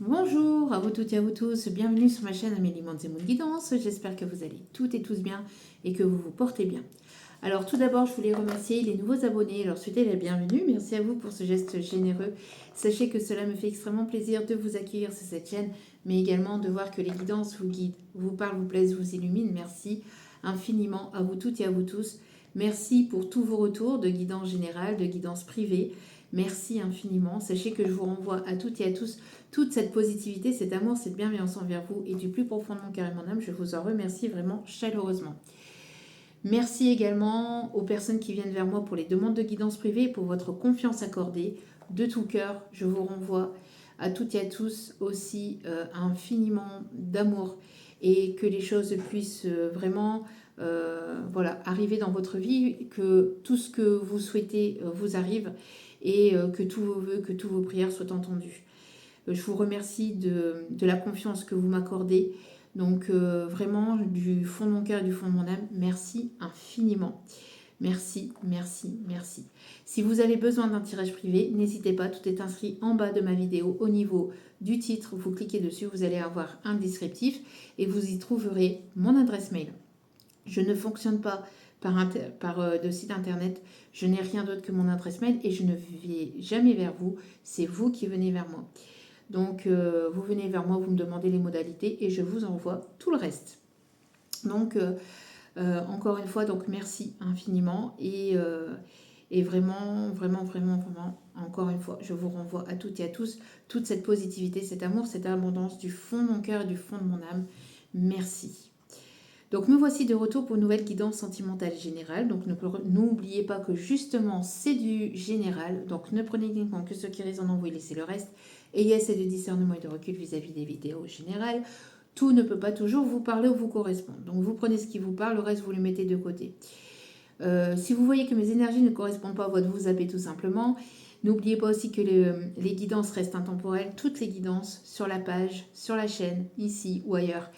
Bonjour à vous toutes et à vous tous, bienvenue sur ma chaîne Amélie Mondes et Moon Guidance. J'espère que vous allez toutes et tous bien et que vous vous portez bien. Alors tout d'abord, je voulais remercier les nouveaux abonnés et leur souhaiter la bienvenue. Merci à vous pour ce geste généreux. Sachez que cela me fait extrêmement plaisir de vous accueillir sur cette chaîne, mais également de voir que les guidances vous guident, vous parlent, vous plaisent, vous illuminent. Merci infiniment à vous toutes et à vous tous. Merci pour tous vos retours de guidance générale, de guidance privée. Merci infiniment. Sachez que je vous renvoie à toutes et à tous toute cette positivité, cet amour, cette bienveillance envers vous et du plus profond de mon cœur et mon âme. Je vous en remercie vraiment chaleureusement. Merci également aux personnes qui viennent vers moi pour les demandes de guidance privée et pour votre confiance accordée. De tout cœur, je vous renvoie à toutes et à tous aussi infiniment d'amour et que les choses puissent vraiment arriver dans votre vie, que tout ce que vous souhaitez vous arrive et que tous vos vœux, que toutes vos prières soient entendues. Je vous remercie de la confiance que vous m'accordez. Donc vraiment, du fond de mon cœur et du fond de mon âme, merci infiniment. Merci, merci, merci. Si vous avez besoin d'un tirage privé, n'hésitez pas, tout est inscrit en bas de ma vidéo au niveau du titre. Vous cliquez dessus, vous allez avoir un descriptif et vous y trouverez mon adresse mail. Je ne fonctionne pas par de site internet, je n'ai rien d'autre que mon adresse mail et je ne vais jamais vers vous, c'est vous qui venez vers moi. Donc, vous venez vers moi, vous me demandez les modalités et je vous envoie tout le reste. Donc, encore une fois, donc merci infiniment et vraiment, vraiment, vraiment, vraiment, encore une fois, je vous renvoie à toutes et à tous toute cette positivité, cet amour, cette abondance du fond de mon cœur et du fond de mon âme. Merci. Donc me voici de retour pour une nouvelle guidance sentimentale générale. Donc n'oubliez pas que justement c'est du général. Donc ne prenez uniquement que ce qui résonne en vous et laissez le reste. Ayez assez de discernement et de recul vis-à-vis des vidéos générales. Tout ne peut pas toujours vous parler ou vous correspondre. Donc vous prenez ce qui vous parle, le reste vous le mettez de côté. Si vous voyez que mes énergies ne correspondent pas à votre, vous zappez tout simplement. N'oubliez pas aussi que les guidances restent intemporelles. Toutes les guidances sur la page, sur la chaîne, ici ou ailleurs,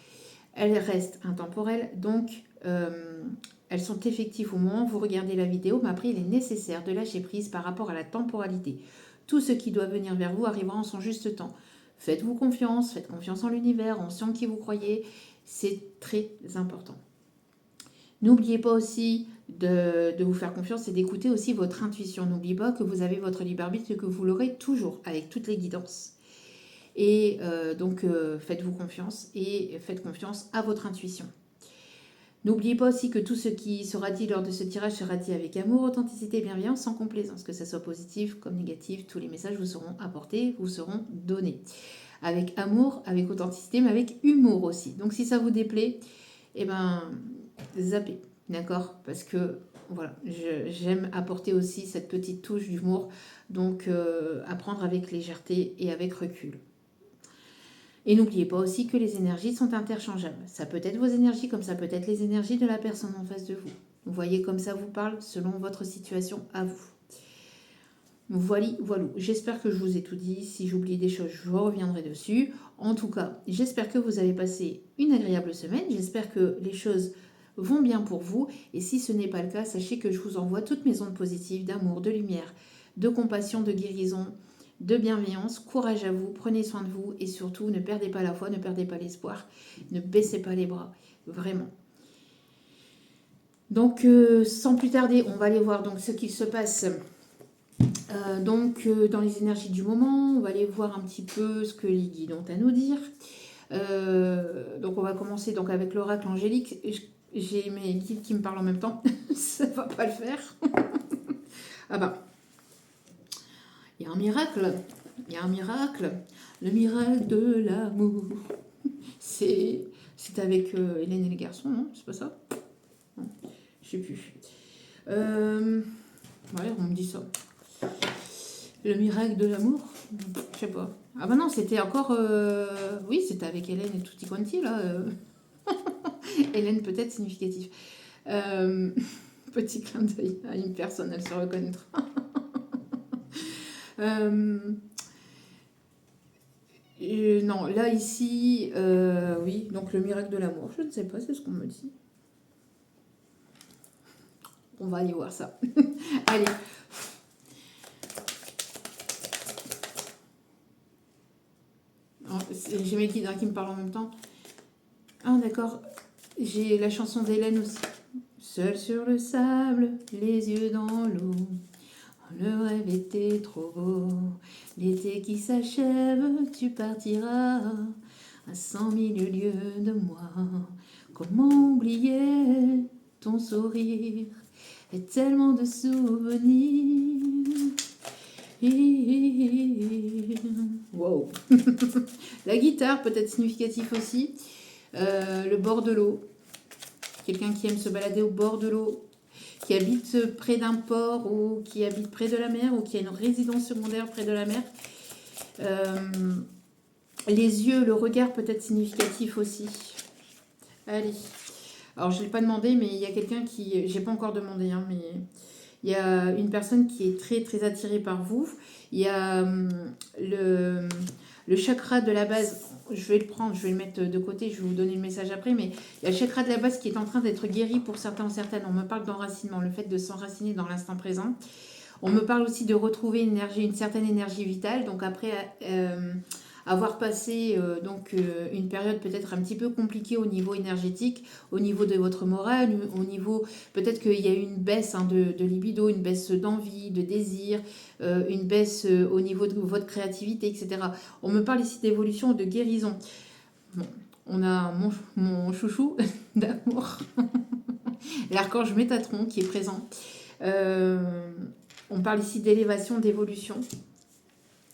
elles restent intemporelles, donc elles sont effectives au moment où vous regardez la vidéo, mais après il est nécessaire de lâcher prise par rapport à la temporalité. Tout ce qui doit venir vers vous arrivera en son juste temps. Faites-vous confiance, faites confiance en l'univers, en ceux en qui vous croyez, c'est très important. N'oubliez pas aussi de vous faire confiance et d'écouter aussi votre intuition. N'oubliez pas que vous avez votre libre arbitre et que vous l'aurez toujours avec toutes les guidances. Et donc, faites-vous confiance et faites confiance à votre intuition. N'oubliez pas aussi que tout ce qui sera dit lors de ce tirage sera dit avec amour, authenticité et bienveillance, sans complaisance. Que ce soit positif comme négatif, tous les messages vous seront apportés, vous seront donnés. Avec amour, avec authenticité, mais avec humour aussi. Donc si ça vous déplaît, eh ben, zappez, d'accord? Parce que voilà, j'aime apporter aussi cette petite touche d'humour. Donc apprendre avec légèreté et avec recul. Et n'oubliez pas aussi que les énergies sont interchangeables. Ça peut être vos énergies comme ça peut être les énergies de la personne en face de vous. Vous voyez comme ça vous parle selon votre situation à vous. Voilà. J'espère que je vous ai tout dit. Si j'oublie des choses, je reviendrai dessus. En tout cas, j'espère que vous avez passé une agréable semaine. J'espère que les choses vont bien pour vous. Et si ce n'est pas le cas, sachez que je vous envoie toutes mes ondes positives d'amour, de lumière, de compassion, de guérison, de bienveillance. Courage à vous, prenez soin de vous et surtout ne perdez pas la foi, ne perdez pas l'espoir, ne baissez pas les bras, vraiment. Donc sans plus tarder, on va aller voir donc ce qu'il se passe dans les énergies du moment. On va aller voir un petit peu ce que les guides ont à nous dire. Donc on va commencer donc avec l'oracle angélique. J'ai mes guides qui me parlent en même temps, ça va pas le faire. Ah bah, il y a un miracle. Il y a un miracle, le miracle de l'amour. C'est avec Hélène et les garçons, non? C'est pas ça? Non, je sais plus. Ouais, on me dit ça. Le miracle de l'amour? Je sais pas. Ah bah non, c'était encore... Oui, c'était avec Hélène et tutti quanti, là. Hélène peut-être significatif. Petit clin d'œil à une personne, elle se reconnaîtra. Non, là, ici, oui, donc le miracle de l'amour, je ne sais pas, c'est ce qu'on me dit. On va aller voir ça. Allez. j'ai mes guides qui me parlent en même temps. Ah, d'accord. J'ai la chanson d'Hélène aussi. Seul sur le sable, les yeux dans l'eau. Le rêve était trop beau. L'été qui s'achève, tu partiras à 100 000 lieues de moi. Comment oublier ton sourire et tellement de souvenirs. Wow. La guitare peut être significatif aussi. Le bord de l'eau. Quelqu'un qui aime se balader au bord de l'eau, qui habite près d'un port ou qui habite près de la mer ou qui a une résidence secondaire près de la mer. Les yeux, le regard peut être significatif aussi. Allez. Alors, je ne l'ai pas demandé, mais il y a quelqu'un qui... J'ai pas encore demandé, hein, mais... Il y a une personne qui est très, très attirée par vous. Il y a le chakra de la base. Je vais le prendre, je vais le mettre de côté, je vais vous donner le message après. Mais il y a le chakra de la base qui est en train d'être guéri pour certains ou certaines. On me parle d'enracinement, le fait de s'enraciner dans l'instant présent. On me parle aussi de retrouver une certaine énergie vitale. Donc après avoir passé une période peut-être un petit peu compliquée au niveau énergétique, au niveau de votre morale, au niveau peut-être qu'il y a eu une baisse de libido, une baisse d'envie, de désir, une baisse au niveau de votre créativité, etc. On me parle ici d'évolution, de guérison. Bon, on a mon chouchou d'amour, l'archange Métatron qui est présent. On parle ici d'élévation, d'évolution.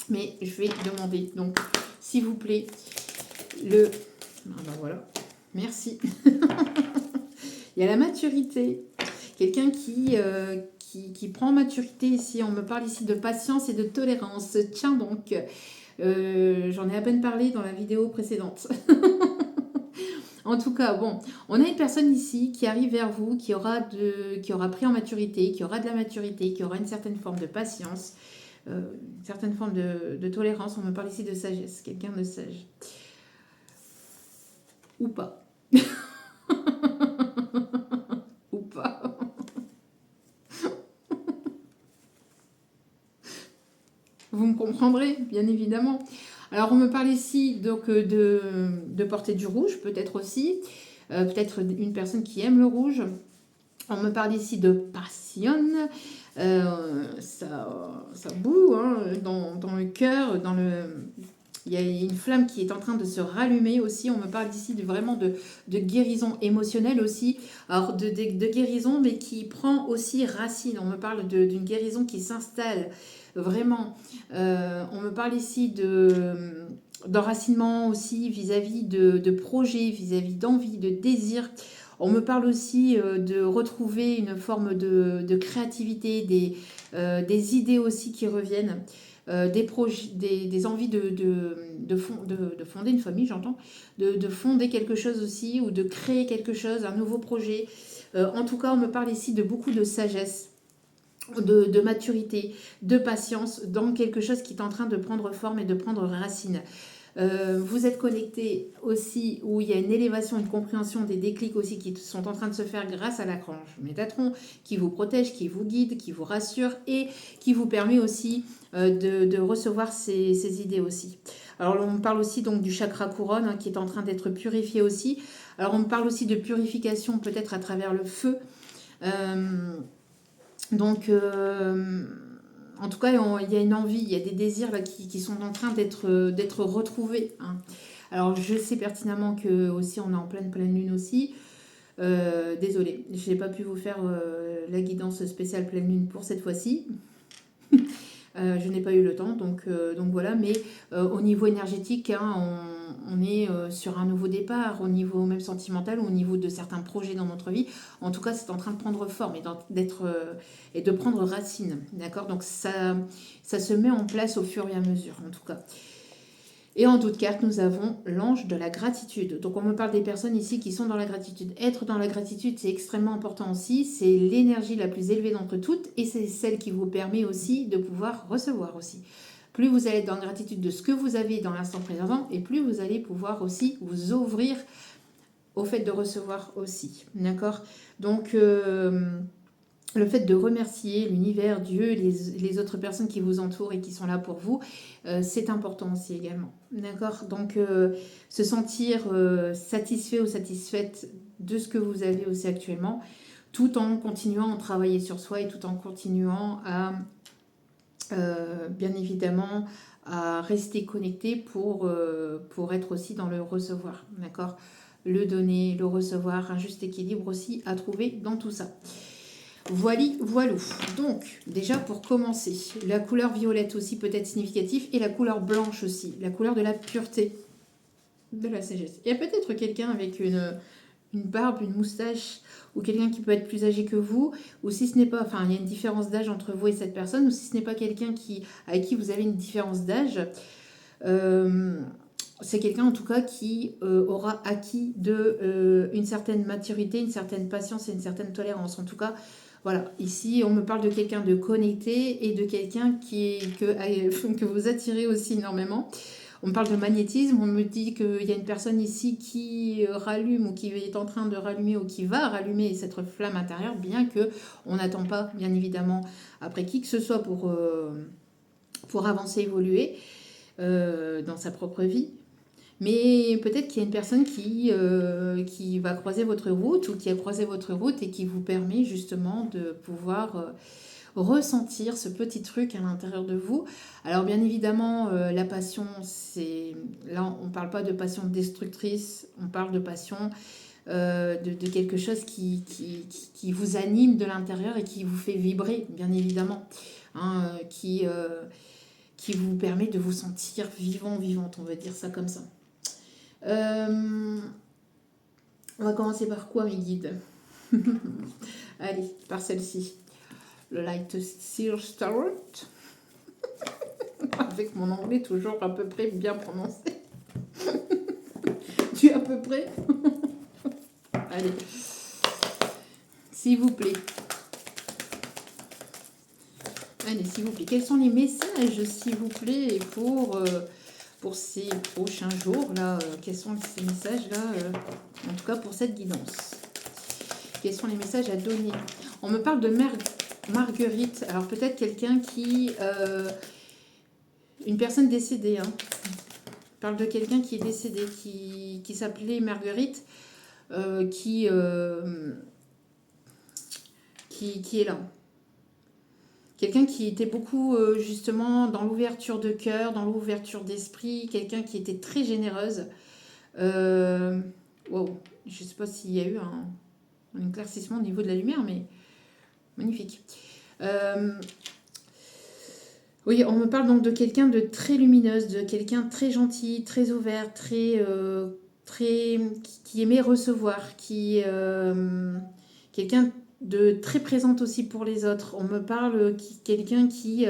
Mais je vais demander, donc, s'il vous plaît, ah ben voilà, merci. Il y a la maturité. Quelqu'un qui prend maturité ici. On me parle ici de patience et de tolérance. Tiens donc, j'en ai à peine parlé dans la vidéo précédente. En tout cas, bon, on a une personne ici qui arrive vers vous, qui aura pris en maturité, qui aura de la maturité, qui aura une certaine forme de patience, une certaine forme de tolérance. On me parle ici de sagesse, quelqu'un de sage. Ou pas. Ou pas. Vous me comprendrez, bien évidemment. Alors, on me parle ici donc de porter du rouge, peut-être aussi. Peut-être une personne qui aime le rouge. On me parle ici de passion. Ça boue hein, dans le cœur, il y a une flamme qui est en train de se rallumer aussi. On me parle ici vraiment de guérison émotionnelle aussi. Alors de guérison, mais qui prend aussi racine. On me parle d'une guérison qui s'installe vraiment. On me parle ici d'enracinement aussi vis-à-vis de projets, vis-à-vis d'envie, de désir. On me parle aussi de retrouver une forme de créativité, des idées aussi qui reviennent, des projets, des envies de fonder une famille, j'entends, de fonder quelque chose aussi ou de créer quelque chose, un nouveau projet. En tout cas, on me parle ici de beaucoup de sagesse, de maturité, de patience dans quelque chose qui est en train de prendre forme et de prendre racine. Vous êtes connecté aussi où il y a une élévation, une compréhension des déclics aussi qui sont en train de se faire grâce à l'archange Métatron qui vous protège, qui vous guide, qui vous rassure et qui vous permet aussi de recevoir ces idées aussi. Alors on parle aussi donc du chakra couronne qui est en train d'être purifié aussi. Alors on me parle aussi de purification peut-être à travers le feu. En tout cas, il y a une envie, il y a des désirs là, qui sont en train d'être retrouvés. Hein. Alors, je sais pertinemment que aussi on est en pleine lune aussi. Désolée, je n'ai pas pu vous faire la guidance spéciale pleine lune pour cette fois-ci. Je n'ai pas eu le temps, donc voilà. Mais au niveau énergétique, hein, on est sur un nouveau départ, au niveau même sentimental, ou au niveau de certains projets dans notre vie. En tout cas, c'est en train de prendre forme et de prendre racine. D'accord. Donc ça se met en place au fur et à mesure, en tout cas. Et en toute carte, nous avons l'ange de la gratitude. Donc on me parle des personnes ici qui sont dans la gratitude. Être dans la gratitude, c'est extrêmement important aussi. C'est l'énergie la plus élevée d'entre toutes et c'est celle qui vous permet aussi de pouvoir recevoir aussi. Plus vous allez être dans la gratitude de ce que vous avez dans l'instant présent et plus vous allez pouvoir aussi vous ouvrir au fait de recevoir aussi. D'accord. Donc le fait de remercier l'univers, Dieu, les autres personnes qui vous entourent et qui sont là pour vous, c'est important aussi également. D'accord? Donc, se sentir satisfait ou satisfaite de ce que vous avez aussi actuellement, tout en continuant à travailler sur soi et tout en continuant à, bien évidemment, à rester connecté pour être aussi dans le recevoir. D'accord? Le donner, le recevoir, un juste équilibre aussi à trouver dans tout ça. Voilou. Donc, déjà pour commencer, la couleur violette aussi peut être significative et la couleur blanche aussi, la couleur de la pureté, de la sagesse. Il y a peut-être quelqu'un avec une barbe, une moustache, ou quelqu'un qui peut être plus âgé que vous, ou si ce n'est pas, enfin, il y a une différence d'âge entre vous et cette personne, ou si ce n'est pas quelqu'un avec qui vous avez une différence d'âge, c'est quelqu'un en tout cas qui aura acquis une certaine maturité, une certaine patience et une certaine tolérance. En tout cas, voilà, ici on me parle de quelqu'un de connecté et de quelqu'un que vous attirez aussi énormément. On me parle de magnétisme, on me dit qu'il y a une personne ici qui rallume ou qui est en train de rallumer ou qui va rallumer cette flamme intérieure, bien que on n'attend pas, bien évidemment, après qui que ce soit pour avancer, évoluer dans sa propre vie. Mais peut-être qu'il y a une personne qui va croiser votre route ou qui a croisé votre route et qui vous permet justement de pouvoir ressentir ce petit truc à l'intérieur de vous. Alors bien évidemment, la passion, là on ne parle pas de passion destructrice, on parle de passion de quelque chose qui vous anime de l'intérieur et qui vous fait vibrer, bien évidemment, hein, qui vous permet de vous sentir vivant, vivante, on va dire ça comme ça. On va commencer par quoi, mes guides? Allez, par celle-ci. Le Light Seal Starret. Avec mon anglais toujours à peu près bien prononcé. Tu es à peu près? Allez. S'il vous plaît. Allez, s'il vous plaît. Quels sont les messages, s'il vous plaît, pour ces prochains jours là, quels sont ces messages là, en tout cas pour cette guidance? Quels sont les messages à donner? On me parle de Marguerite. Alors peut-être quelqu'un une personne décédée. Hein. On parle de quelqu'un qui est décédé, qui s'appelait Marguerite, qui est là. Quelqu'un qui était beaucoup justement dans l'ouverture de cœur, dans l'ouverture d'esprit, quelqu'un qui était très généreuse. Wow. Je ne sais pas s'il y a eu un éclaircissement au niveau de la lumière, mais magnifique. Oui, on me parle donc de quelqu'un de très lumineuse, de quelqu'un très gentil, très ouvert, qui aimait recevoir, quelqu'un de très présente aussi pour les autres. On me parle quelqu'un qui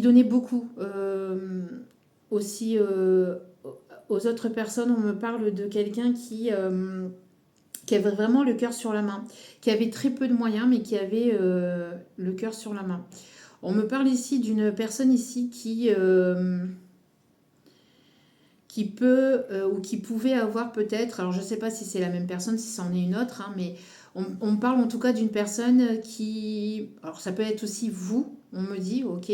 donnait beaucoup aussi aux autres personnes. On me parle de quelqu'un qui avait vraiment le cœur sur la main, qui avait très peu de moyens, mais qui avait le cœur sur la main. On me parle ici d'une personne ici qui peut ou qui pouvait avoir peut-être, alors je ne sais pas si c'est la même personne, si c'en est une autre, hein, mais on parle en tout cas d'une personne qui, alors ça peut être aussi vous, on me dit, ok,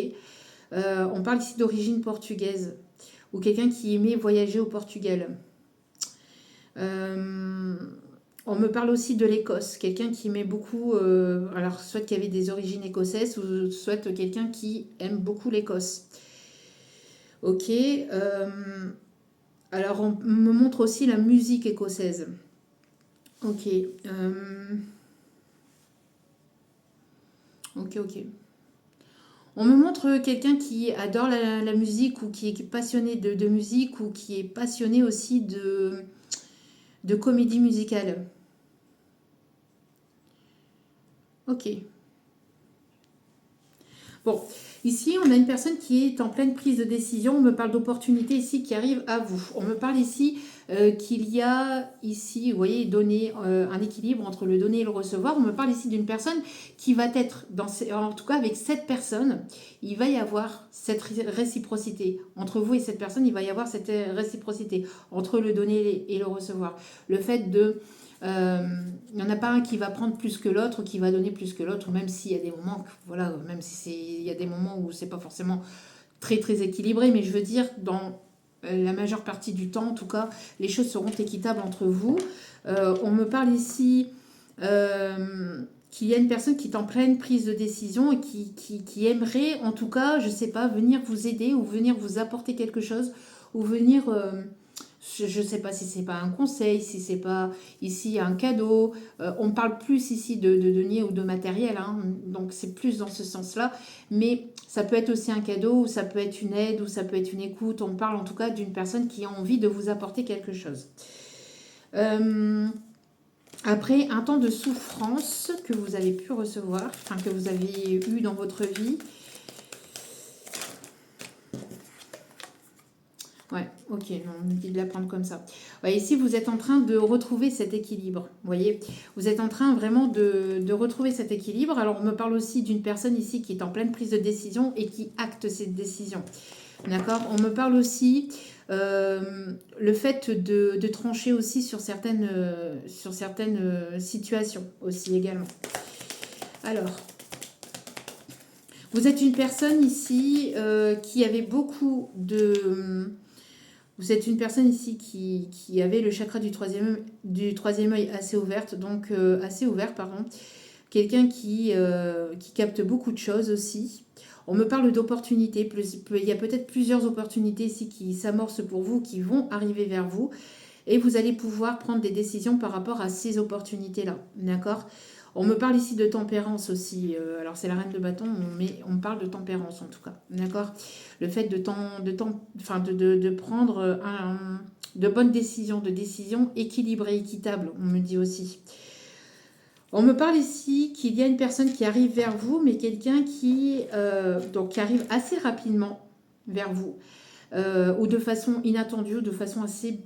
on parle ici d'origine portugaise, ou quelqu'un qui aimait voyager au Portugal. On me parle aussi de l'Écosse, quelqu'un qui aimait beaucoup, alors soit qui avait des origines écossaises, ou soit quelqu'un qui aime beaucoup l'Écosse. Ok, alors on me montre aussi la musique écossaise. Ok, ok. On me montre quelqu'un qui adore la musique ou qui est passionné de musique ou qui est passionné aussi de comédie musicale. Ok. Bon, ici, on a une personne qui est en pleine prise de décision. On me parle d'opportunités ici qui arrivent à vous. On me parle ici qu'il y a ici, vous voyez, donner un équilibre entre le donner et le recevoir. On me parle ici d'une personne qui va être, en tout cas avec cette personne, il va y avoir cette réciprocité. Entre vous et cette personne, il va y avoir cette réciprocité entre le donner et le recevoir. Le fait de Il n'y en a pas un qui va prendre plus que l'autre ou qui va donner plus que l'autre, même s'il y a des moments, voilà, même si il y a des moments où c'est pas forcément très très équilibré, mais je veux dire, dans la majeure partie du temps, en tout cas, les choses seront équitables entre vous. On me parle ici qu'il y a une personne qui est en pleine prise de décision et qui aimerait, en tout cas, je sais pas, venir vous aider ou venir vous apporter quelque chose ou venir... je ne sais pas si c'est pas un conseil, si c'est pas ici un cadeau. On parle plus ici de deniers ou de matériel, hein, donc c'est plus dans ce sens-là. Mais ça peut être aussi un cadeau, ou ça peut être une aide, ou ça peut être une écoute. On parle en tout cas d'une personne qui a envie de vous apporter quelque chose. Après un temps de souffrance que vous avez pu recevoir, enfin que vous avez eu dans votre vie. Ouais, ok, non, on me dit de la prendre comme ça. Ouais, ici, vous êtes en train de retrouver cet équilibre. Vous voyez, vous êtes en train vraiment de retrouver cet équilibre. Alors, on me parle aussi d'une personne ici qui est en pleine prise de décision et qui acte cette décision. D'accord. On me parle aussi le fait de trancher aussi sur certaines situations aussi également. Alors, vous êtes une personne ici qui avait beaucoup de... Vous êtes une personne ici qui avait le chakra du troisième œil assez ouverte, donc assez ouvert, pardon. Quelqu'un qui capte beaucoup de choses aussi. On me parle d'opportunités. Il y a peut-être plusieurs opportunités ici qui s'amorcent pour vous, qui vont arriver vers vous. Et vous allez pouvoir prendre des décisions par rapport à ces opportunités-là. D'accord ? On me parle ici de tempérance aussi. Alors, c'est la reine de bâton, mais on me parle de tempérance en tout cas. D'accord ? Le fait de prendre de bonnes décisions, de décisions équilibrées, équitables, on me dit aussi. On me parle ici qu'il y a une personne qui arrive vers vous, mais quelqu'un qui arrive assez rapidement vers vous, ou de façon inattendue, ou de façon assez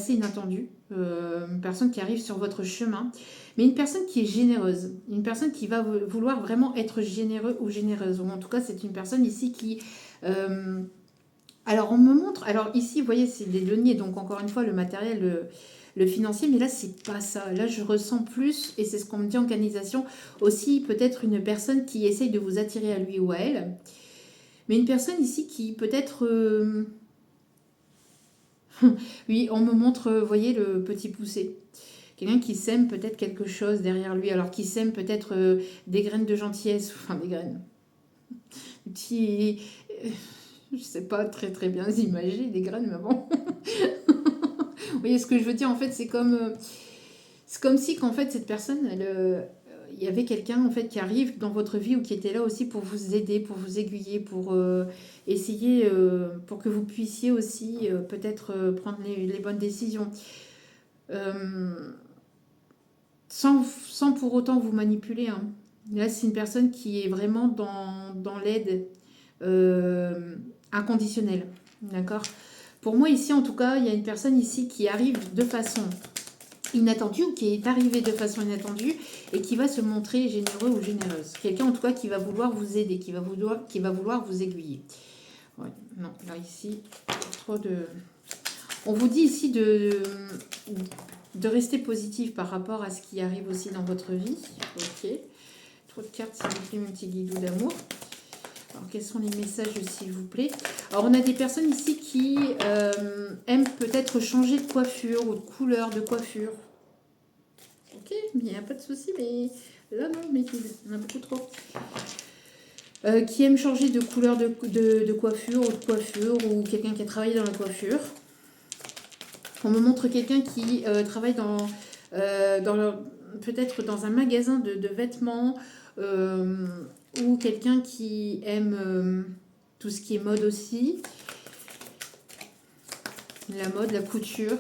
inattendue. Une personne qui arrive sur votre chemin, mais une personne qui est généreuse, une personne qui va vouloir vraiment être généreux ou généreuse. Ou en tout cas, c'est une personne ici qui... alors, on me montre... Alors ici, vous voyez, c'est des deniers, donc encore une fois, le matériel... le financier, mais là, c'est pas ça. Là, je ressens plus, et c'est ce qu'on me dit en canalisation, aussi peut-être une personne qui essaye de vous attirer à lui ou à elle, mais une personne ici qui peut-être... oui, on me montre, vous voyez, le petit poussé. Quelqu'un qui sème peut-être quelque chose derrière lui, alors qui sème peut-être des graines de gentillesse, enfin des graines. Petit... je sais pas très très bien imaginer des graines, mais bon... Vous voyez ce que je veux dire, en fait, c'est comme si qu'en fait cette personne, il y avait quelqu'un en fait qui arrive dans votre vie ou qui était là aussi pour vous aider, pour vous aiguiller, pour essayer, pour que vous puissiez aussi peut-être prendre les bonnes décisions, sans pour autant vous manipuler. Hein. Là, c'est une personne qui est vraiment dans l'aide inconditionnelle, d'accord ? Pour moi, ici, en tout cas, il y a une personne ici qui arrive de façon inattendue ou qui est arrivée de façon inattendue et qui va se montrer généreux ou généreuse. Quelqu'un, en tout cas, qui va vouloir vous aider, qui va vouloir vous aiguiller. Ouais, non, là, ici, trop de... On vous dit ici de rester positif par rapport à ce qui arrive aussi dans votre vie. Ok. Trop de cartes, s'il vous plaît, mon petit guidou d'amour. Alors, quels sont les messages, s'il vous plaît? Alors, on a des personnes ici qui aiment peut-être changer de coiffure ou de couleur de coiffure. Ok, il n'y a pas de souci, mais là, non, mais il y en a beaucoup trop. Qui aiment changer de couleur de coiffure ou de coiffure, ou quelqu'un qui a travaillé dans la coiffure. On me montre quelqu'un qui travaille peut-être dans un magasin de vêtements, ou quelqu'un qui aime tout ce qui est mode aussi. La mode, la couture.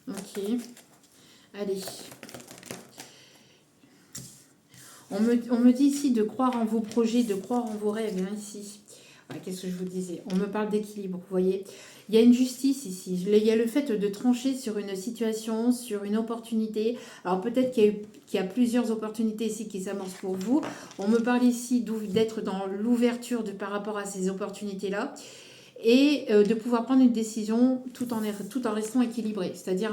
Ok. Allez. On me dit ici de croire en vos projets, de croire en vos rêves, hein, ici. Ouais, qu'est-ce que je vous disais? On me parle d'équilibre, vous voyez. Il y a une justice ici. Il y a le fait de trancher sur une situation, sur une opportunité. Alors peut-être qu'il y a plusieurs opportunités ici qui s'amorcent pour vous. On me parle ici d'être dans l'ouverture par rapport à ces opportunités-là. et de pouvoir prendre une décision tout en restant équilibré, c'est-à-dire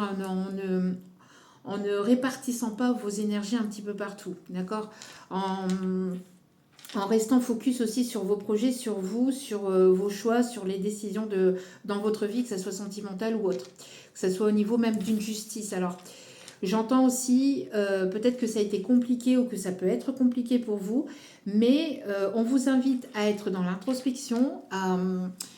en ne répartissant pas vos énergies un petit peu partout, d'accord, en restant focus aussi sur vos projets, sur vous, sur vos choix, sur les décisions dans votre vie, que ce soit sentimentale ou autre, que ce soit au niveau même d'une justice. Alors, j'entends aussi, peut-être que ça a été compliqué ou que ça peut être compliqué pour vous, mais on vous invite à être dans l'introspection, à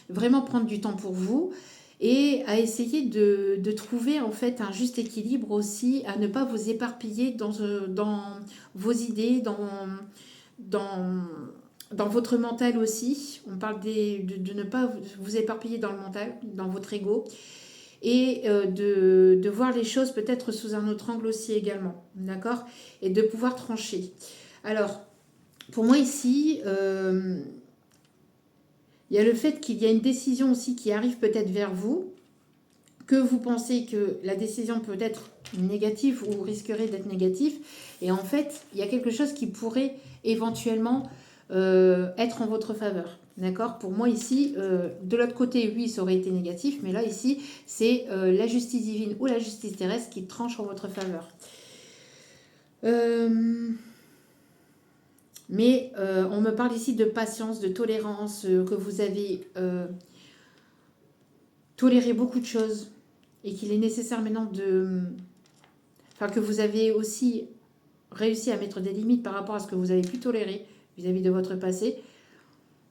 vraiment prendre du temps pour vous et à essayer de trouver en fait un juste équilibre aussi, à ne pas vous éparpiller dans vos idées, dans votre mental aussi. On parle de ne pas vous éparpiller dans le mental, dans votre ego, et de voir les choses peut-être sous un autre angle aussi également, d'accord, et de pouvoir trancher. Alors, pour moi ici, il y a le fait qu'il y a une décision aussi qui arrive peut-être vers vous, que vous pensez que la décision peut être négative ou risquerait d'être négative, et en fait, il y a quelque chose qui pourrait éventuellement être en votre faveur. D'accord. Pour moi ici, de l'autre côté, oui, ça aurait été négatif, mais là ici, c'est la justice divine ou la justice terrestre qui tranche en votre faveur. Mais on me parle ici de patience, de tolérance, que vous avez toléré beaucoup de choses et qu'il est nécessaire maintenant enfin, que vous avez aussi réussi à mettre des limites par rapport à ce que vous avez pu tolérer vis-à-vis de votre passé.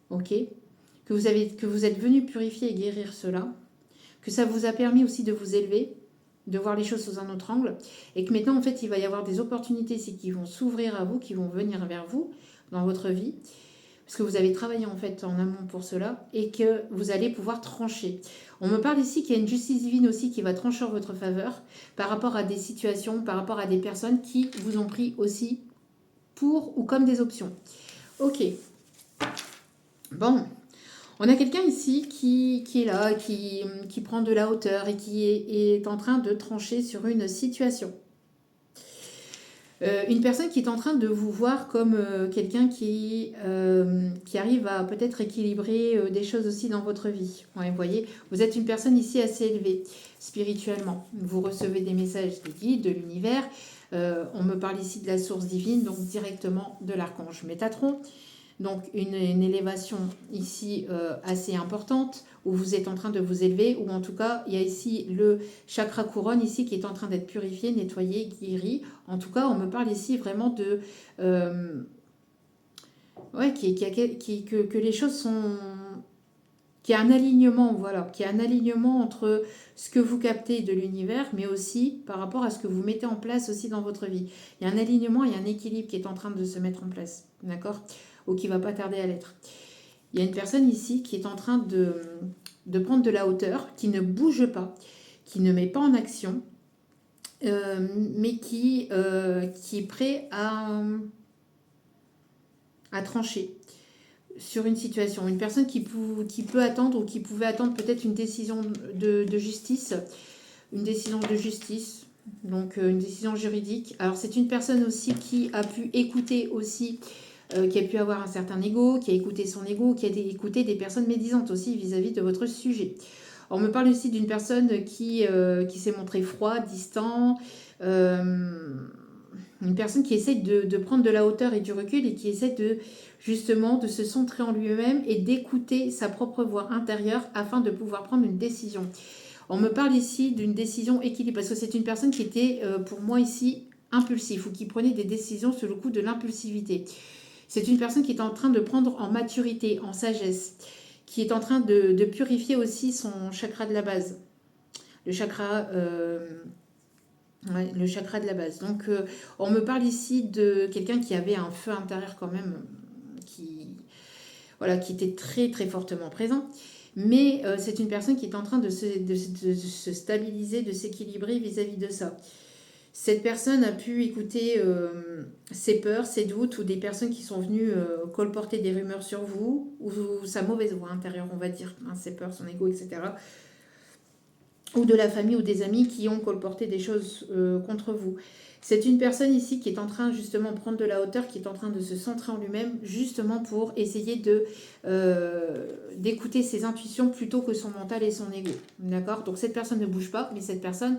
Ok. Que vous êtes venu purifier et guérir cela. Que ça vous a permis aussi de vous élever, de voir les choses sous un autre angle. Et que maintenant, en fait, il va y avoir des opportunités ici qui vont s'ouvrir à vous, qui vont venir vers vous dans votre vie. Parce que vous avez travaillé en fait en amont pour cela et que vous allez pouvoir trancher. On me parle ici qu'il y a une justice divine aussi qui va trancher en votre faveur par rapport à des situations, par rapport à des personnes qui vous ont pris aussi pour ou comme des options. Ok. Bon. On a quelqu'un ici qui est là, qui prend de la hauteur et qui est en train de trancher sur une situation. Une personne qui est en train de vous voir comme quelqu'un qui arrive à peut-être équilibrer des choses aussi dans votre vie. Ouais, vous voyez, vous êtes une personne ici assez élevée spirituellement. Vous recevez des messages des guides, de l'univers. On me parle ici de la source divine, donc directement de l'archange Métatron. Donc une élévation ici assez importante, où vous êtes en train de vous élever, ou en tout cas, il y a ici le chakra couronne ici qui est en train d'être purifié, nettoyé, guéri. En tout cas, on me parle ici vraiment de... ouais, que les choses sont... Qu'il y a un alignement, voilà, qu'il y a un alignement entre ce que vous captez de l'univers, mais aussi par rapport à ce que vous mettez en place aussi dans votre vie. Il y a un alignement, il y a un équilibre qui est en train de se mettre en place, d'accord ? Ou qui ne va pas tarder à l'être. Il y a une personne ici qui est en train de prendre de la hauteur, qui ne bouge pas, qui ne met pas en action, mais qui est prêt à trancher sur une situation. Une personne qui peut attendre ou qui pouvait attendre peut-être une décision de justice, une décision de justice, donc une décision juridique. Alors c'est une personne aussi qui a pu écouter aussi, qui a pu avoir un certain ego, qui a écouté son ego, qui a écouté des personnes médisantes aussi vis-à-vis de votre sujet. On me parle aussi d'une personne qui s'est montrée froide, distant, une personne qui essaie de prendre de la hauteur et du recul et qui essaie justement de se centrer en lui-même et d'écouter sa propre voix intérieure afin de pouvoir prendre une décision. On me parle ici d'une décision équilibrée parce que c'est une personne qui était pour moi ici impulsive ou qui prenait des décisions sur le coup de l'impulsivité. C'est une personne qui est en train de prendre en maturité, en sagesse, qui est en train de purifier aussi son chakra de la base, le chakra de la base. Donc on me parle ici de quelqu'un qui avait un feu intérieur quand même, qui était très très fortement présent. Mais c'est une personne qui est en train de se stabiliser, de s'équilibrer vis-à-vis de ça. Cette personne a pu écouter ses peurs, ses doutes, ou des personnes qui sont venues colporter des rumeurs sur vous, ou sa mauvaise voix intérieure, on va dire, hein, ses peurs, son ego, etc. ou de la famille ou des amis qui ont colporté des choses contre vous. C'est une personne ici qui est en train justement de prendre de la hauteur, qui est en train de se centrer en lui-même, justement pour essayer d'écouter ses intuitions plutôt que son mental et son ego. D'accord? Donc cette personne ne bouge pas, mais cette personne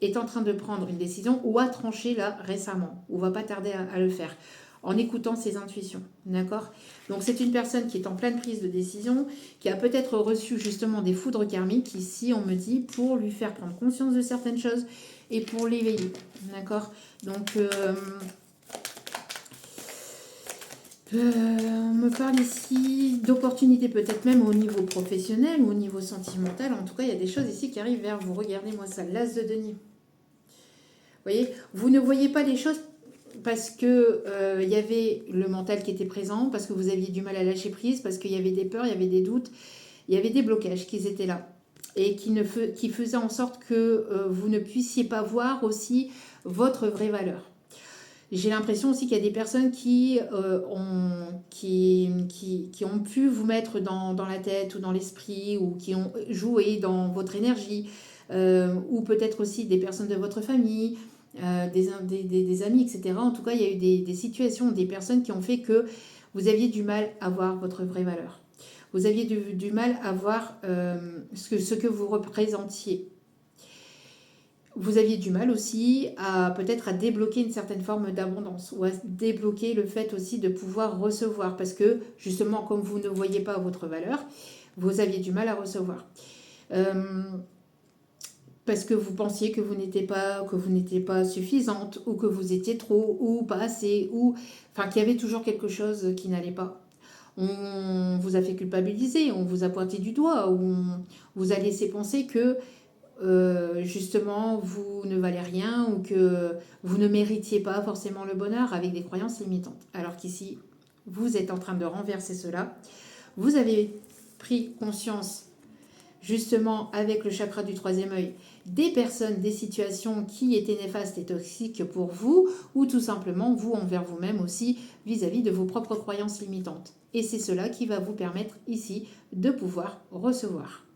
est en train de prendre une décision ou a tranché là récemment, ou va pas tarder à le faire, en écoutant ses intuitions. D'accord? Donc c'est une personne qui est en pleine prise de décision, qui a peut-être reçu justement des foudres karmiques, ici on me dit, pour lui faire prendre conscience de certaines choses et pour l'éveiller. D'accord? Donc on me parle ici d'opportunités peut-être même au niveau professionnel ou au niveau sentimental. En tout cas, il y a des choses ici qui arrivent vers vous. Regardez-moi ça, l'as de denier. Vous voyez, vous ne voyez pas les choses parce que y avait le mental qui était présent, parce que vous aviez du mal à lâcher prise, parce qu'il y avait des peurs, il y avait des doutes, il y avait des blocages qui étaient là et qui faisaient en sorte que vous ne puissiez pas voir aussi votre vraie valeur. J'ai l'impression aussi qu'il y a des personnes qui ont pu vous mettre dans la tête ou dans l'esprit ou qui ont joué dans votre énergie ou peut-être aussi des personnes de votre famille, des amis, etc. En tout cas, il y a eu des situations, des personnes qui ont fait que vous aviez du mal à voir votre vraie valeur. Vous aviez du mal à voir ce que vous représentiez. Vous aviez du mal aussi à peut-être à débloquer une certaine forme d'abondance ou à débloquer le fait aussi de pouvoir recevoir parce que justement comme vous ne voyez pas votre valeur, vous aviez du mal à recevoir. Parce que vous pensiez que vous n'étiez pas suffisante ou que vous étiez trop ou pas assez ou enfin qu'il y avait toujours quelque chose qui n'allait pas. On vous a fait culpabiliser, on vous a pointé du doigt, on vous a laissé penser que justement vous ne valez rien ou que vous ne méritiez pas forcément le bonheur avec des croyances limitantes. Alors qu'ici, vous êtes en train de renverser cela. Vous avez pris conscience justement avec le chakra du troisième œil des personnes, des situations qui étaient néfastes et toxiques pour vous ou tout simplement vous envers vous-même aussi vis-à-vis de vos propres croyances limitantes. Et c'est cela qui va vous permettre ici de pouvoir recevoir.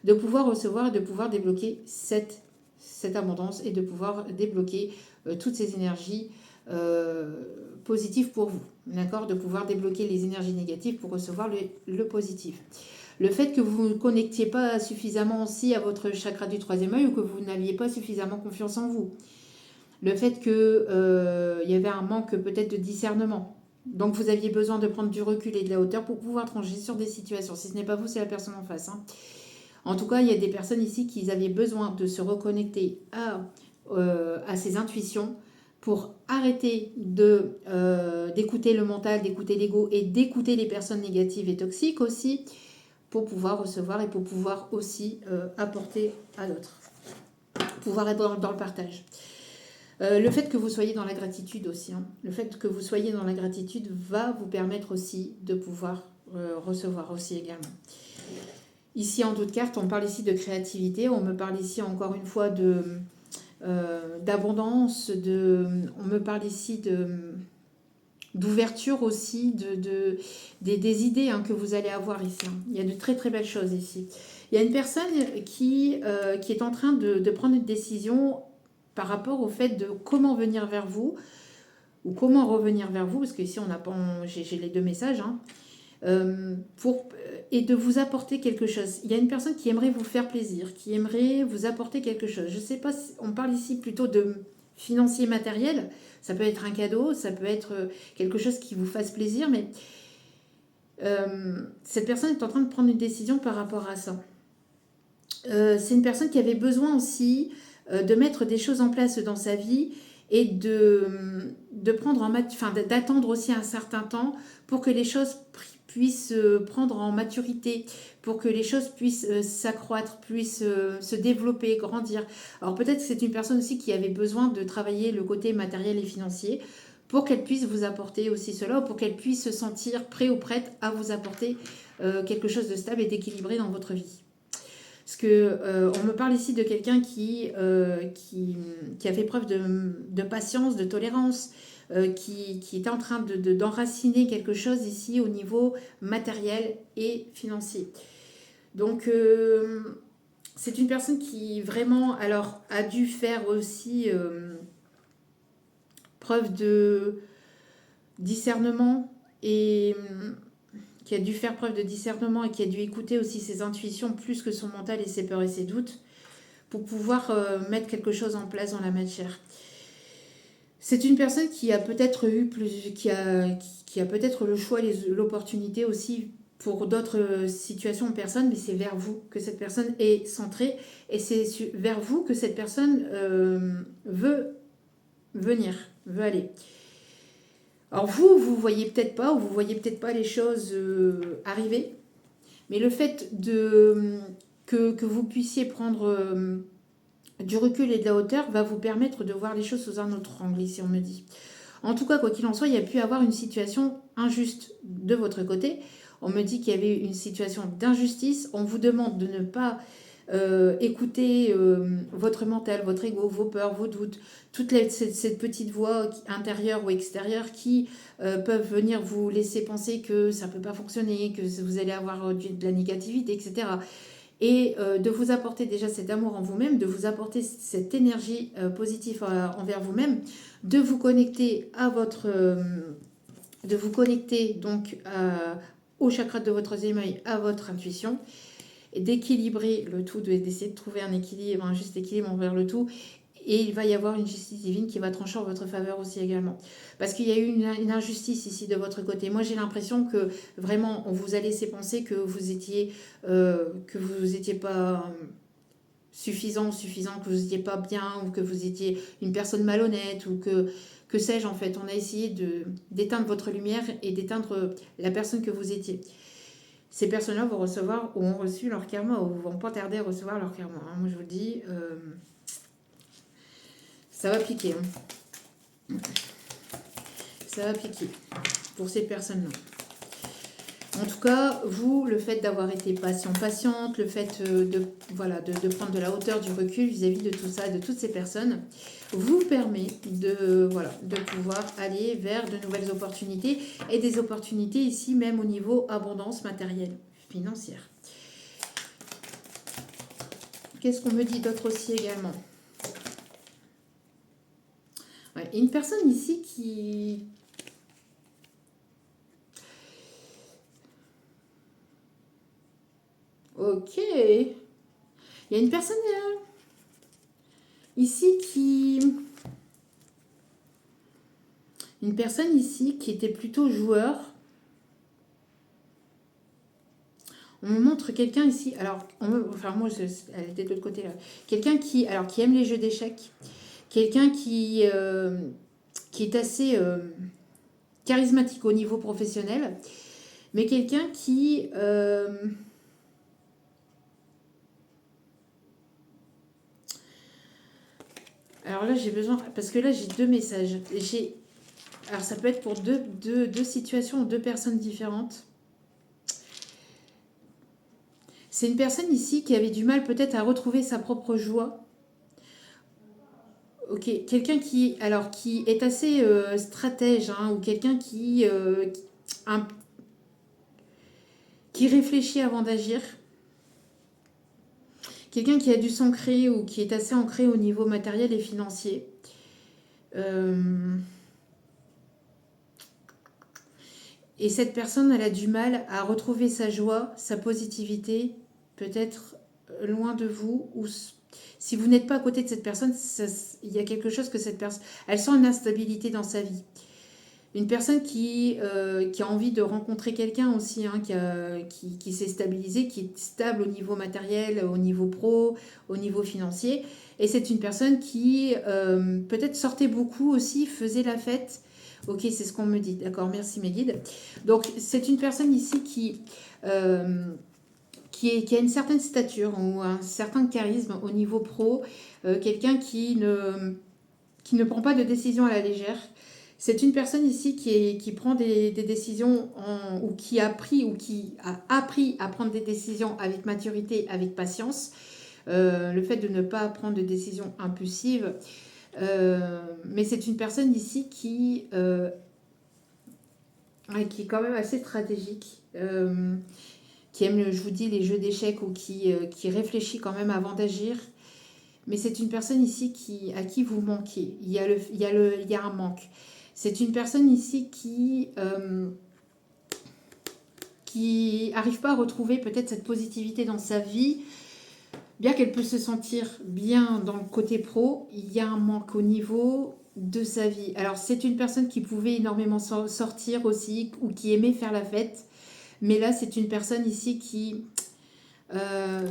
De pouvoir recevoir et de pouvoir débloquer cette abondance et de pouvoir débloquer toutes ces énergies positives pour vous. D'accord? De pouvoir débloquer les énergies négatives pour recevoir le positif. Le fait que vous ne connectiez pas suffisamment aussi à votre chakra du troisième œil ou que vous n'aviez pas suffisamment confiance en vous. Le fait qu'il y avait un manque peut-être de discernement. Donc vous aviez besoin de prendre du recul et de la hauteur pour pouvoir trancher sur des situations. Si ce n'est pas vous, c'est la personne en face. Hein. En tout cas, il y a des personnes ici qui avaient besoin de se reconnecter à ces intuitions pour arrêter d'écouter le mental, d'écouter l'ego et d'écouter les personnes négatives et toxiques aussi pour pouvoir recevoir et pour pouvoir aussi apporter à d'autres. Pouvoir être dans le partage. Le fait que vous soyez dans la gratitude aussi, hein, le fait que vous soyez dans la gratitude va vous permettre aussi de pouvoir recevoir aussi également. Ici, en d'autres cartes, on parle ici de créativité, on me parle ici encore une fois d'abondance, on me parle ici d'ouverture aussi, des idées hein, que vous allez avoir ici. Hein. Il y a de très très belles choses ici. Il y a une personne qui est en train de prendre une décision par rapport au fait de comment venir vers vous ou comment revenir vers vous, parce que ici j'ai les deux messages, hein, et de vous apporter quelque chose. Il y a une personne qui aimerait vous faire plaisir, qui aimerait vous apporter quelque chose. Je ne sais pas, on parle ici plutôt de financier matériel, ça peut être un cadeau, ça peut être quelque chose qui vous fasse plaisir, mais cette personne est en train de prendre une décision par rapport à ça. C'est une personne qui avait besoin aussi de mettre des choses en place dans sa vie et d'attendre aussi un certain temps pour que les choses puissent prendre en maturité, pour que les choses puissent s'accroître, puissent se développer, grandir. Alors peut-être que c'est une personne aussi qui avait besoin de travailler le côté matériel et financier pour qu'elle puisse vous apporter aussi cela, ou pour qu'elle puisse se sentir prête ou prête à vous apporter quelque chose de stable et d'équilibré dans votre vie. Parce que on me parle ici de quelqu'un qui a fait preuve de patience, de tolérance, qui est en train d'enraciner quelque chose ici au niveau matériel et financier. Donc c'est une personne qui vraiment, alors, a dû faire aussi preuve de discernement et qui a dû faire preuve de discernement et qui a dû écouter aussi ses intuitions plus que son mental et ses peurs et ses doutes pour pouvoir mettre quelque chose en place dans la matière. C'est une personne qui a peut-être eu plus, qui a peut-être le choix, l'opportunité aussi pour d'autres situations ou personnes, mais c'est vers vous que cette personne est centrée et c'est vers vous que cette personne veut venir, veut aller. Alors vous voyez peut-être pas ou vous voyez peut-être pas les choses arriver, mais le fait que vous puissiez prendre du recul et de la hauteur va vous permettre de voir les choses sous un autre angle, ici on me dit. En tout cas, quoi qu'il en soit, il y a pu avoir une situation injuste de votre côté. On me dit qu'il y avait une situation d'injustice. On vous demande de ne pas écouter votre mental, votre ego, vos peurs, vos doutes, cette petite voix intérieure ou extérieure qui peuvent venir vous laisser penser que ça ne peut pas fonctionner, que vous allez avoir de la négativité, etc. Et de vous apporter déjà cet amour en vous-même, de vous apporter cette énergie positive envers vous-même, de vous connecter à votre... de vous connecter donc au chakra de votre troisième œil, à votre intuition, et d'équilibrer le tout, d'essayer de trouver un équilibre, un juste équilibre envers le tout. Et il va y avoir une justice divine qui va trancher en votre faveur aussi également. Parce qu'il y a eu une injustice ici de votre côté. Moi, j'ai l'impression que vraiment, on vous a laissé penser que vous étiez pas suffisant, que vous n'étiez pas bien, ou que vous étiez une personne malhonnête, ou que sais-je en fait. On a essayé d'éteindre votre lumière et d'éteindre la personne que vous étiez. Ces personnes-là vont recevoir ou ont reçu leur karma ou vont pas tarder à recevoir leur karma. Hein. Moi, je vous le dis, ça va piquer. Hein. Ça va piquer pour ces personnes-là. En tout cas, vous, le fait d'avoir été patiente, le fait de prendre de la hauteur, du recul vis-à-vis de tout ça, de toutes ces personnes, vous permet de pouvoir aller vers de nouvelles opportunités et des opportunités ici même au niveau abondance matérielle, financière. Qu'est-ce qu'on me dit d'autre aussi également ? Ouais, une personne ici qui... Ok. Il y a une personne ici qui... Une personne ici qui était plutôt joueur. On me montre quelqu'un ici. Alors, moi, elle était de l'autre côté là. Quelqu'un qui aime les jeux d'échecs. Quelqu'un qui est assez charismatique au niveau professionnel. Mais quelqu'un qui... Alors là, j'ai besoin... Parce que là, j'ai deux messages. Alors, ça peut être pour deux situations, deux personnes différentes. C'est une personne ici qui avait du mal peut-être à retrouver sa propre joie. Ok, quelqu'un qui est assez stratège, hein, ou quelqu'un qui réfléchit avant d'agir. Quelqu'un qui a dû s'ancrer ou qui est assez ancré au niveau matériel et financier. Et cette personne, elle a du mal à retrouver sa joie, sa positivité, peut-être loin de vous, ou si vous n'êtes pas à côté de cette personne, il y a quelque chose que cette personne... Elle sent une instabilité dans sa vie. Une personne qui a envie de rencontrer quelqu'un aussi, hein, qui s'est stabilisé, qui est stable au niveau matériel, au niveau pro, au niveau financier. Et c'est une personne qui peut-être sortait beaucoup aussi, faisait la fête. Ok, c'est ce qu'on me dit. D'accord, merci mes guides. Donc, c'est une personne ici qui a une certaine stature ou un certain charisme au niveau pro. Quelqu'un qui ne prend pas de décision à la légère. C'est une personne ici qui prend des décisions ou qui a appris à prendre des décisions avec maturité, avec patience. Le fait de ne pas prendre de décisions impulsives. Mais c'est une personne ici qui est quand même assez stratégique. qui aime, je vous dis, les jeux d'échecs ou qui réfléchit quand même avant d'agir. Mais c'est une personne ici à qui vous manquez. Il y a un manque. C'est une personne ici qui n'arrive pas à retrouver peut-être cette positivité dans sa vie. Bien qu'elle peut se sentir bien dans le côté pro, il y a un manque au niveau de sa vie. Alors c'est une personne qui pouvait énormément sortir aussi ou qui aimait faire la fête. Mais là c'est une personne ici qui,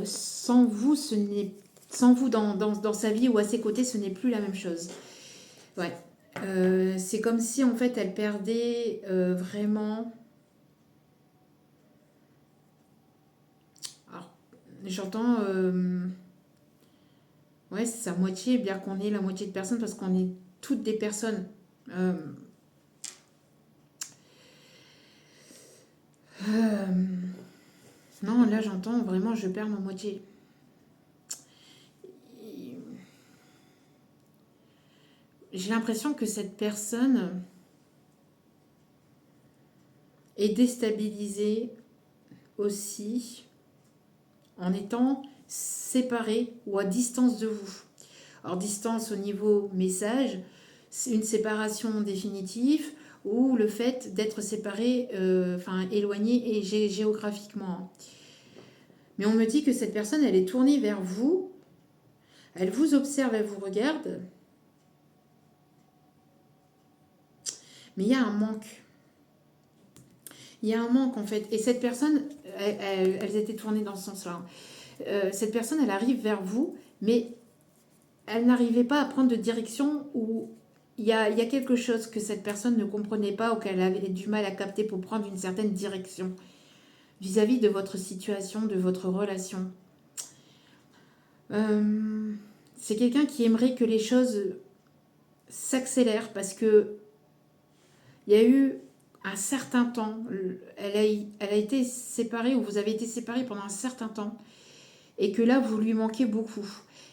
sans vous, sans vous dans sa vie ou à ses côtés, ce n'est plus la même chose. Ouais. C'est comme si en fait elle perdait vraiment... Alors, j'entends... ouais, c'est sa moitié, bien qu'on ait la moitié de personnes, parce qu'on est toutes des personnes. Euh, euh, non, là j'entends vraiment, je perds ma moitié. J'ai l'impression que cette personne est déstabilisée aussi en étant séparée ou à distance de vous. Alors distance au niveau message, c'est une séparation définitive ou le fait d'être séparé, enfin éloigné et géographiquement. Mais on me dit que cette personne, elle est tournée vers vous, elle vous observe, elle vous regarde, mais il y a un manque. Il y a un manque en fait. Et cette personne, elles étaient tournées dans ce sens-là. Cette personne, elle arrive vers vous, mais elle n'arrivait pas à prendre de direction ou il y a quelque chose que cette personne ne comprenait pas ou qu'elle avait du mal à capter pour prendre une certaine direction vis-à-vis de votre situation, de votre relation. C'est quelqu'un qui aimerait que les choses s'accélèrent parce que il y a eu un certain temps, elle a été séparée ou vous avez été séparés pendant un certain temps et que là vous lui manquez beaucoup.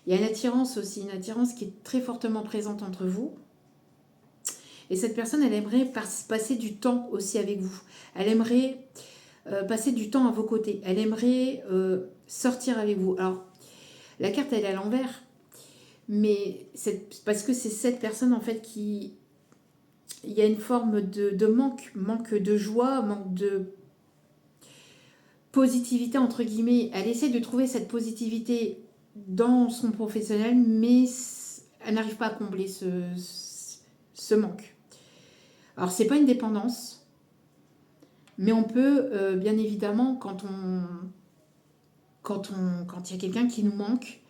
Il y a une attirance aussi, une attirance qui est très fortement présente entre vous. Et cette personne, elle aimerait passer du temps aussi avec vous. Elle aimerait passer du temps à vos côtés. Elle aimerait sortir avec vous. Alors, la carte, elle est à l'envers. Mais c'est parce que c'est cette personne, en fait, qui... Il y a une forme de manque de joie, manque de positivité, entre guillemets. Elle essaie de trouver cette positivité dans son professionnel, mais elle n'arrive pas à combler ce manque. Alors, c'est pas une dépendance, mais on peut, bien évidemment, quand il y a quelqu'un qui nous manque,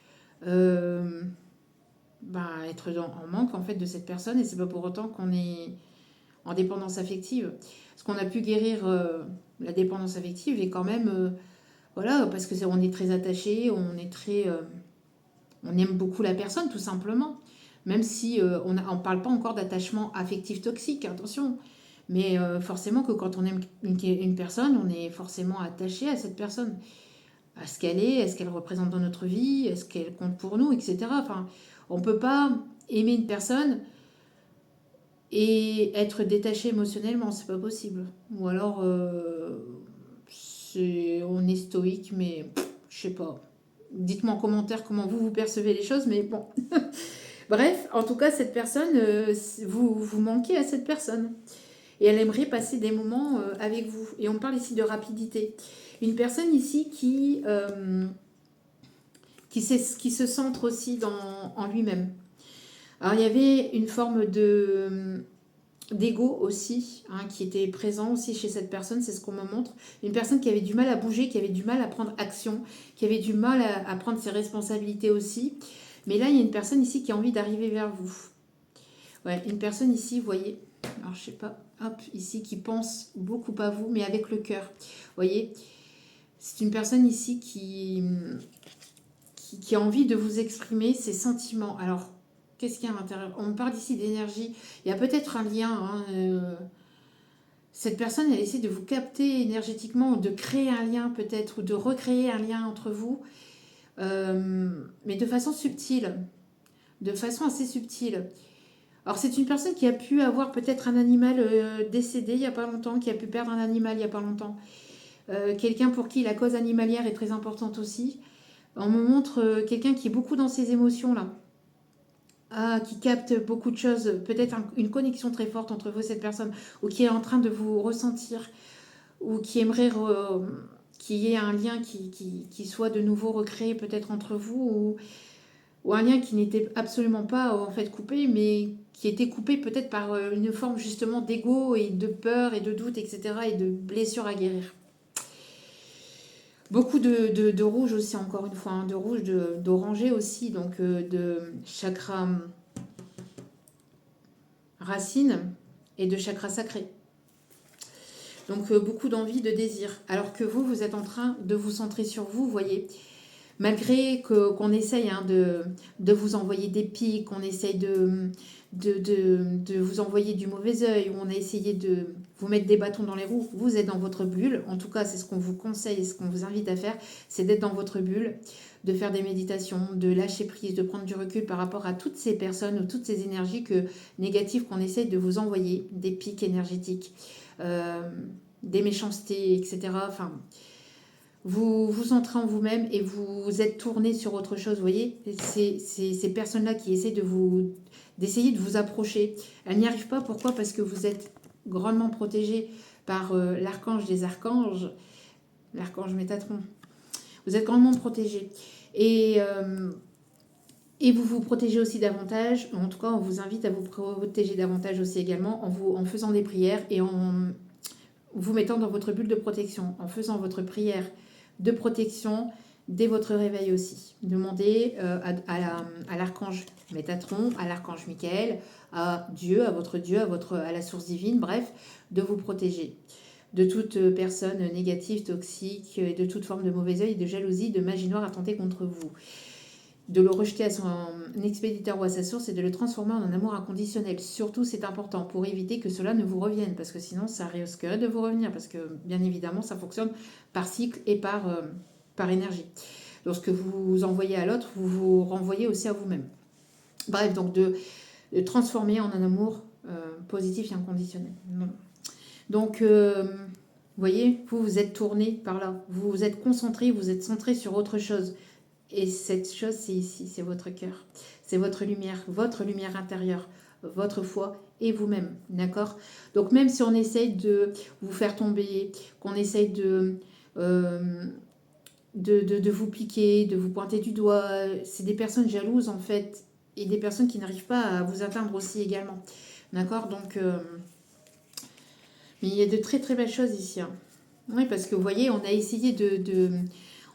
être en manque en fait de cette personne, et c'est pas pour autant qu'on est en dépendance affective. Parce qu'on a pu guérir la dépendance affective et quand même, voilà, parce que on est très attaché, on aime beaucoup la personne tout simplement. Même si on ne parle pas encore d'attachement affectif toxique, attention. Mais forcément que quand on aime une personne, on est forcément attaché à cette personne. À ce qu'elle est-ce qu'elle représente dans notre vie, est-ce qu'elle compte pour nous, etc. Enfin, on ne peut pas aimer une personne et être détaché émotionnellement, c'est pas possible. Ou alors, on est stoïque, mais je sais pas. Dites-moi en commentaire comment vous percevez les choses, mais bon. Bref, en tout cas, cette personne, vous manquez à cette personne. Et elle aimerait passer des moments avec vous. Et on parle ici de rapidité. Une personne ici qui se centre aussi en lui-même. Alors, il y avait une forme d'ego aussi, hein, qui était présent aussi chez cette personne, c'est ce qu'on me montre. Une personne qui avait du mal à bouger, qui avait du mal à prendre action, qui avait du mal à prendre ses responsabilités aussi. Mais là, il y a une personne ici qui a envie d'arriver vers vous. Ouais, une personne ici, vous voyez, alors je sais pas, hop, ici, qui pense beaucoup à vous, mais avec le cœur. Vous voyez, c'est une personne ici qui a envie de vous exprimer ses sentiments. Alors, qu'est-ce qu'il y a à l'intérieur? On parle ici d'énergie. Il y a peut-être un lien. Hein, cette personne, elle essaie de vous capter énergétiquement, de créer un lien peut-être, ou de recréer un lien entre vous, mais de façon subtile, de façon assez subtile. Alors c'est une personne qui a pu avoir peut-être un animal décédé il n'y a pas longtemps, qui a pu perdre un animal il n'y a pas longtemps. Quelqu'un pour qui la cause animalière est très importante aussi. On me montre quelqu'un qui est beaucoup dans ses émotions là. Ah, qui capte beaucoup de choses, peut-être une connexion très forte entre vous et cette personne, ou qui est en train de vous ressentir, ou qui aimerait qu'il y ait un lien qui soit de nouveau recréé peut-être entre vous, ou un lien qui n'était absolument pas en fait coupé, mais qui était coupé peut-être par une forme justement d'ego et de peur et de doute, etc., et de blessures à guérir. Beaucoup de rouge aussi, encore une fois, hein, de rouge, d'orangé aussi, donc de chakra racine et de chakra sacré. Donc beaucoup d'envie, de désir. Alors que vous, vous êtes en train de vous centrer sur vous, vous voyez. Malgré qu'on essaye hein, de vous envoyer des pics, qu'on essaye de vous envoyer du mauvais œil, ou on a essayé de vous mettre des bâtons dans les roues, vous êtes dans votre bulle. En tout cas, c'est ce qu'on vous conseille et ce qu'on vous invite à faire, c'est d'être dans votre bulle, de faire des méditations, de lâcher prise, de prendre du recul par rapport à toutes ces personnes ou toutes ces énergies négatives qu'on essaye de vous envoyer, des pics énergétiques, des méchancetés, etc. Enfin, vous vous centrez en vous-même et vous êtes tourné sur autre chose, vous voyez. C'est ces personnes-là qui essaient d'essayer de vous approcher. Elles n'y arrivent pas, pourquoi? Parce que vous êtes grandement protégé par l'archange des archanges, l'archange Métatron. Vous êtes grandement protégé. Et vous vous protégez aussi davantage, en tout cas on vous invite à vous protéger davantage aussi également en faisant des prières et en vous mettant dans votre bulle de protection, en faisant votre prière de protection dès votre réveil aussi. Demandez à l'archange Métatron, à l'archange Michael, à Dieu, à la source divine, bref, de vous protéger de toute personne négative, toxique, de toute forme de mauvais œil, de jalousie, de magie noire attentée contre vous. De le rejeter à son expéditeur ou à sa source et de le transformer en un amour inconditionnel. Surtout, c'est important pour éviter que cela ne vous revienne, parce que sinon, ça risquerait de vous revenir, parce que, bien évidemment, ça fonctionne par cycle et par énergie. Lorsque vous envoyez à l'autre, vous vous renvoyez aussi à vous-même. Bref, donc de transformer en un amour positif et inconditionnel. Donc, vous voyez, vous êtes tourné par là, vous vous êtes concentré, vous êtes centré sur autre chose. Et cette chose, c'est ici, c'est votre cœur. C'est votre lumière intérieure, votre foi et vous-même, d'accord? Donc même si on essaye de vous faire tomber, qu'on essaye de vous piquer, de vous pointer du doigt, c'est des personnes jalouses en fait, et des personnes qui n'arrivent pas à vous atteindre aussi également, d'accord? Donc, mais il y a de très très belles choses ici, hein. Oui, parce que vous voyez, on a essayé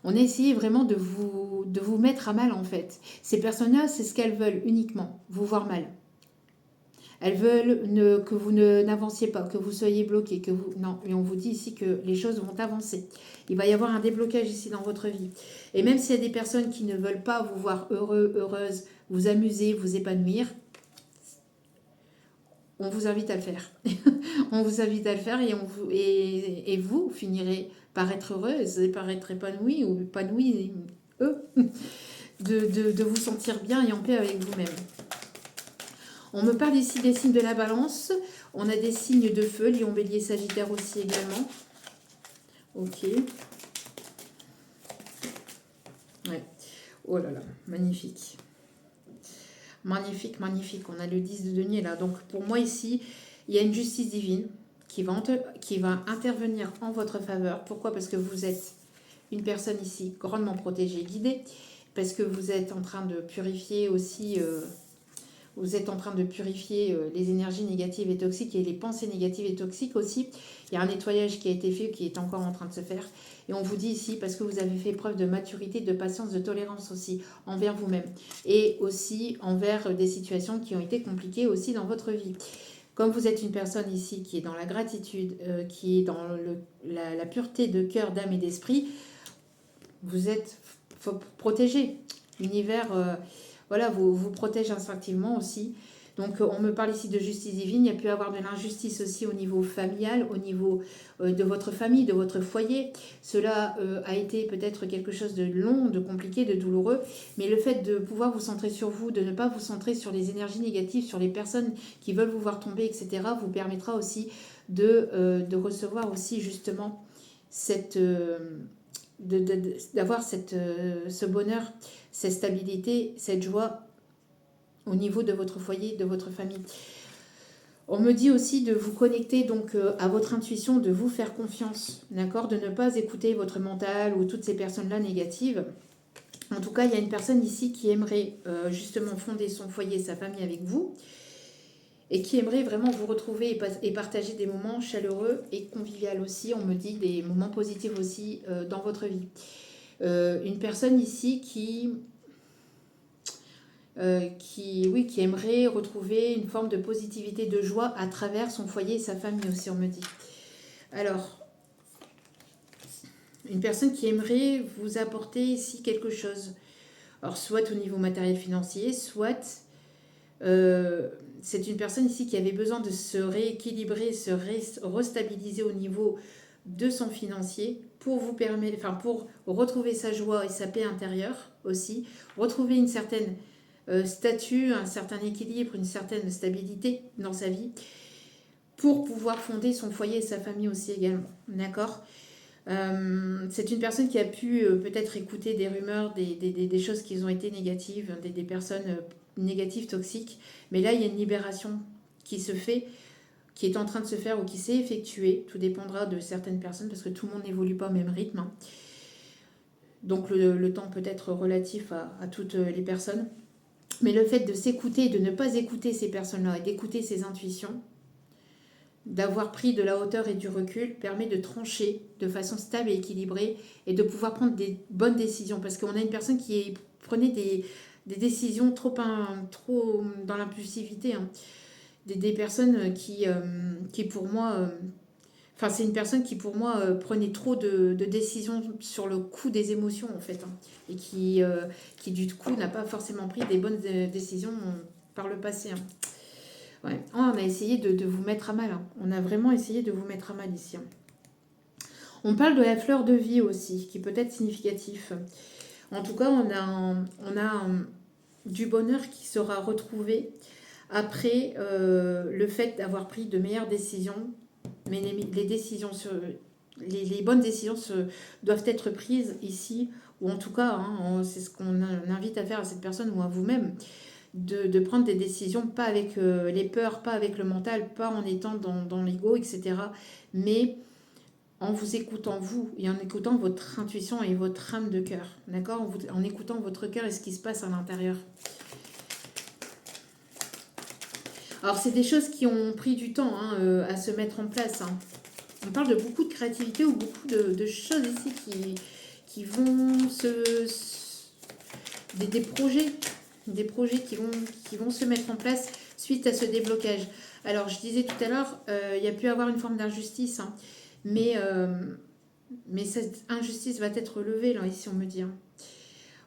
on a essayé vraiment de vous mettre à mal en fait. Ces personnes-là, c'est ce qu'elles veulent uniquement, vous voir mal. Elles veulent que vous n'avanciez pas, que vous soyez bloqué, non. Et on vous dit ici que les choses vont avancer. Il va y avoir un déblocage ici dans votre vie. Et même s'il y a des personnes qui ne veulent pas vous voir heureux, heureuse, vous amuser, vous épanouir, on vous invite à le faire. On vous invite à le faire et vous finirez par être heureuse et par être épanoui ou épanoui, de vous sentir bien et en paix avec vous-même. On me parle ici des signes de la balance. On a des signes de feu, Lion, Bélier, Sagittaire aussi également. Ok. Ouais. Oh là là, magnifique. Magnifique, magnifique. On a le 10 de denier là. Donc pour moi ici, il y a une justice divine qui va intervenir en votre faveur. Pourquoi? Parce que vous êtes une personne ici grandement protégée, guidée. Parce que vous êtes en train de purifier aussi... vous êtes en train de purifier les énergies négatives et toxiques et les pensées négatives et toxiques aussi. Il y a un nettoyage qui a été fait, qui est encore en train de se faire. Et on vous dit ici, parce que vous avez fait preuve de maturité, de patience, de tolérance aussi envers vous-même. Et aussi envers des situations qui ont été compliquées aussi dans votre vie. Comme vous êtes une personne ici qui est dans la gratitude, qui est dans la pureté de cœur, d'âme et d'esprit, vous êtes protégé. L'univers... voilà, vous protège instinctivement aussi. Donc, on me parle ici de justice divine. Il y a pu avoir de l'injustice aussi au niveau familial, au niveau de votre famille, de votre foyer. Cela a été peut-être quelque chose de long, de compliqué, de douloureux. Mais le fait de pouvoir vous centrer sur vous, de ne pas vous centrer sur les énergies négatives, sur les personnes qui veulent vous voir tomber, etc., vous permettra aussi de recevoir aussi justement d'avoir ce bonheur, cette stabilité, cette joie au niveau de votre foyer, de votre famille. On me dit aussi de vous connecter donc à votre intuition, de vous faire confiance, d'accord, de ne pas écouter votre mental ou toutes ces personnes-là négatives. En tout cas, il y a une personne ici qui aimerait justement fonder son foyer, sa famille avec vous, et qui aimerait vraiment vous retrouver et partager des moments chaleureux et conviviaux aussi. On me dit des moments positifs aussi dans votre vie. Une personne ici qui aimerait retrouver une forme de positivité, de joie à travers son foyer et sa famille aussi, on me dit. Alors, une personne qui aimerait vous apporter ici quelque chose. Alors, soit au niveau matériel financier, soit c'est une personne ici qui avait besoin de se rééquilibrer, se restabiliser au niveau de son financier pour vous permettre, enfin pour retrouver sa joie et sa paix intérieure aussi, retrouver une certaine statut, un certain équilibre, une certaine stabilité dans sa vie pour pouvoir fonder son foyer et sa famille aussi également. D'accord ? C'est une personne qui a pu peut-être écouter des rumeurs, des choses qui ont été négatives, des personnes négatives, toxiques. Mais là, il y a une libération qui se fait, qui est en train de se faire ou qui s'est effectuée. Tout dépendra de certaines personnes parce que tout le monde n'évolue pas au même rythme. Hein. Donc le temps peut être relatif à toutes les personnes. Mais le fait de s'écouter et de ne pas écouter ces personnes-là et d'écouter ses intuitions, d'avoir pris de la hauteur et du recul, permet de trancher de façon stable et équilibrée et de pouvoir prendre des bonnes décisions. Parce qu'on a une personne qui prenait des décisions trop dans l'impulsivité. Hein. Des personnes qui pour moi... Enfin, c'est une personne qui, pour moi, prenait trop de décisions sur le coup des émotions, en fait. Hein, et qui, du coup, n'a pas forcément pris des bonnes décisions par le passé. Hein. Ouais. Oh, on a essayé de vous mettre à mal. Hein. On a vraiment essayé de vous mettre à mal ici. Hein. On parle de la fleur de vie aussi, qui peut être significatif. En tout cas, on a du bonheur qui sera retrouvé après le fait d'avoir pris de meilleures décisions. Mais les décisions, les bonnes décisions doivent être prises ici, ou en tout cas, hein, c'est ce qu'on invite à faire à cette personne ou à vous-même, de prendre des décisions, pas avec les peurs, pas avec le mental, pas en étant dans l'ego, etc. Mais en vous écoutant vous et en écoutant votre intuition et votre âme de cœur, d'accord, en écoutant votre cœur et ce qui se passe à l'intérieur. Alors, c'est des choses qui ont pris du temps à se mettre en place. Hein. On parle de beaucoup de créativité ou beaucoup de choses ici qui vont des projets qui vont se mettre en place suite à ce déblocage. Alors, je disais tout à l'heure, il y a pu avoir une forme d'injustice, hein, mais cette injustice va être levée, là, ici, on me dit. Hein.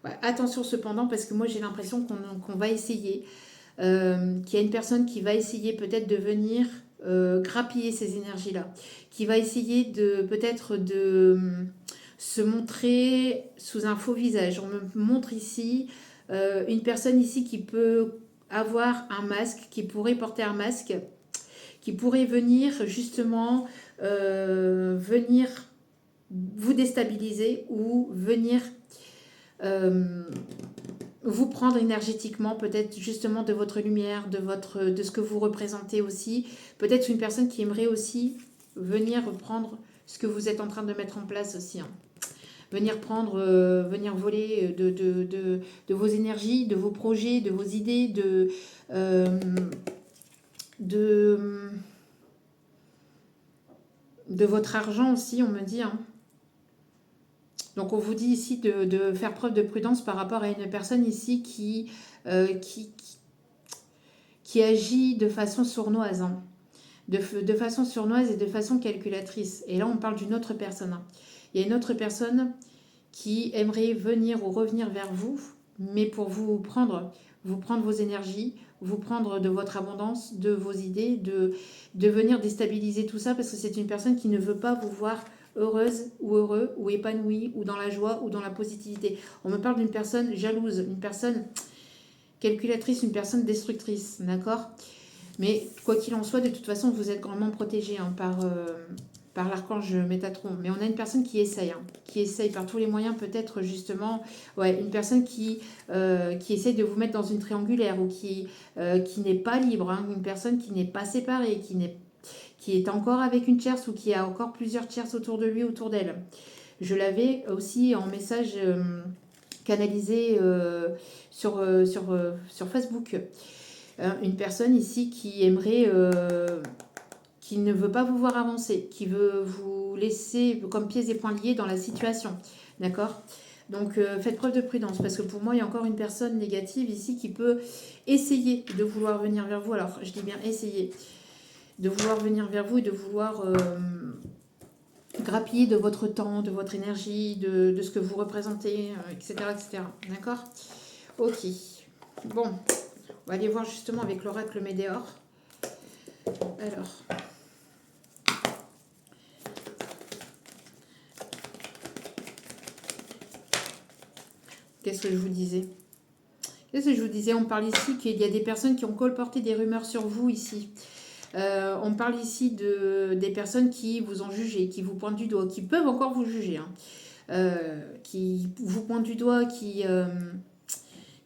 Ouais, attention cependant, parce que moi, j'ai l'impression qu'on va essayer... qu'il y a une personne qui va essayer peut-être de venir grappiller ces énergies-là, qui va essayer peut-être de se montrer sous un faux visage. On me montre ici une personne ici qui peut avoir un masque, qui pourrait porter un masque, qui pourrait venir justement venir vous déstabiliser ou venir... vous prendre énergétiquement, peut-être justement de votre lumière, de ce que vous représentez aussi. Peut-être une personne qui aimerait aussi venir prendre ce que vous êtes en train de mettre en place aussi. Hein. Venir voler de vos énergies, de vos projets, de vos idées, de votre argent aussi, on me dit. Hein. Donc on vous dit ici de faire preuve de prudence par rapport à une personne ici qui agit de façon sournoise, hein. de façon sournoise et de façon calculatrice. Et là on parle d'une autre personne. Hein. Il y a une autre personne qui aimerait venir ou revenir vers vous, mais pour vous prendre vos énergies, vous prendre de votre abondance, de vos idées, de venir déstabiliser tout ça, parce que c'est une personne qui ne veut pas vous voir heureuse ou heureux ou épanouie ou dans la joie ou dans la positivité. On me parle d'une personne jalouse, une personne calculatrice, une personne destructrice, d'accord ? Mais quoi qu'il en soit, de toute façon, vous êtes grandement protégé hein, par l'archange Métatron, mais on a une personne qui essaye, qui essaye par tous les moyens peut-être justement, ouais, une personne qui essaye de vous mettre dans une triangulaire ou qui n'est pas libre, une personne qui n'est pas séparée, qui est encore avec une tierce ou qui a encore plusieurs tierces autour de lui, autour d'elle. Je l'avais aussi en message canalisé sur Facebook. Une personne ici qui aimerait... qui ne veut pas vous voir avancer, qui veut vous laisser comme pieds et poings liés dans la situation. D'accord ? Donc faites preuve de prudence, parce que pour moi, il y a encore une personne négative ici qui peut essayer de vouloir venir vers vous. Alors, je dis bien essayer de vouloir venir vers vous et de vouloir grappiller de votre temps, de votre énergie, de ce que vous représentez, etc., etc. D'accord ? Ok. Bon, on va aller voir justement avec l'oracle Médéor. Alors... Qu'est-ce que je vous disais? Qu'est-ce que je vous disais? On parle ici qu'il y a des personnes qui ont colporté des rumeurs sur vous ici. On parle ici des personnes qui vous ont jugé, qui vous pointent du doigt, qui peuvent encore vous juger, qui vous pointent du doigt, qui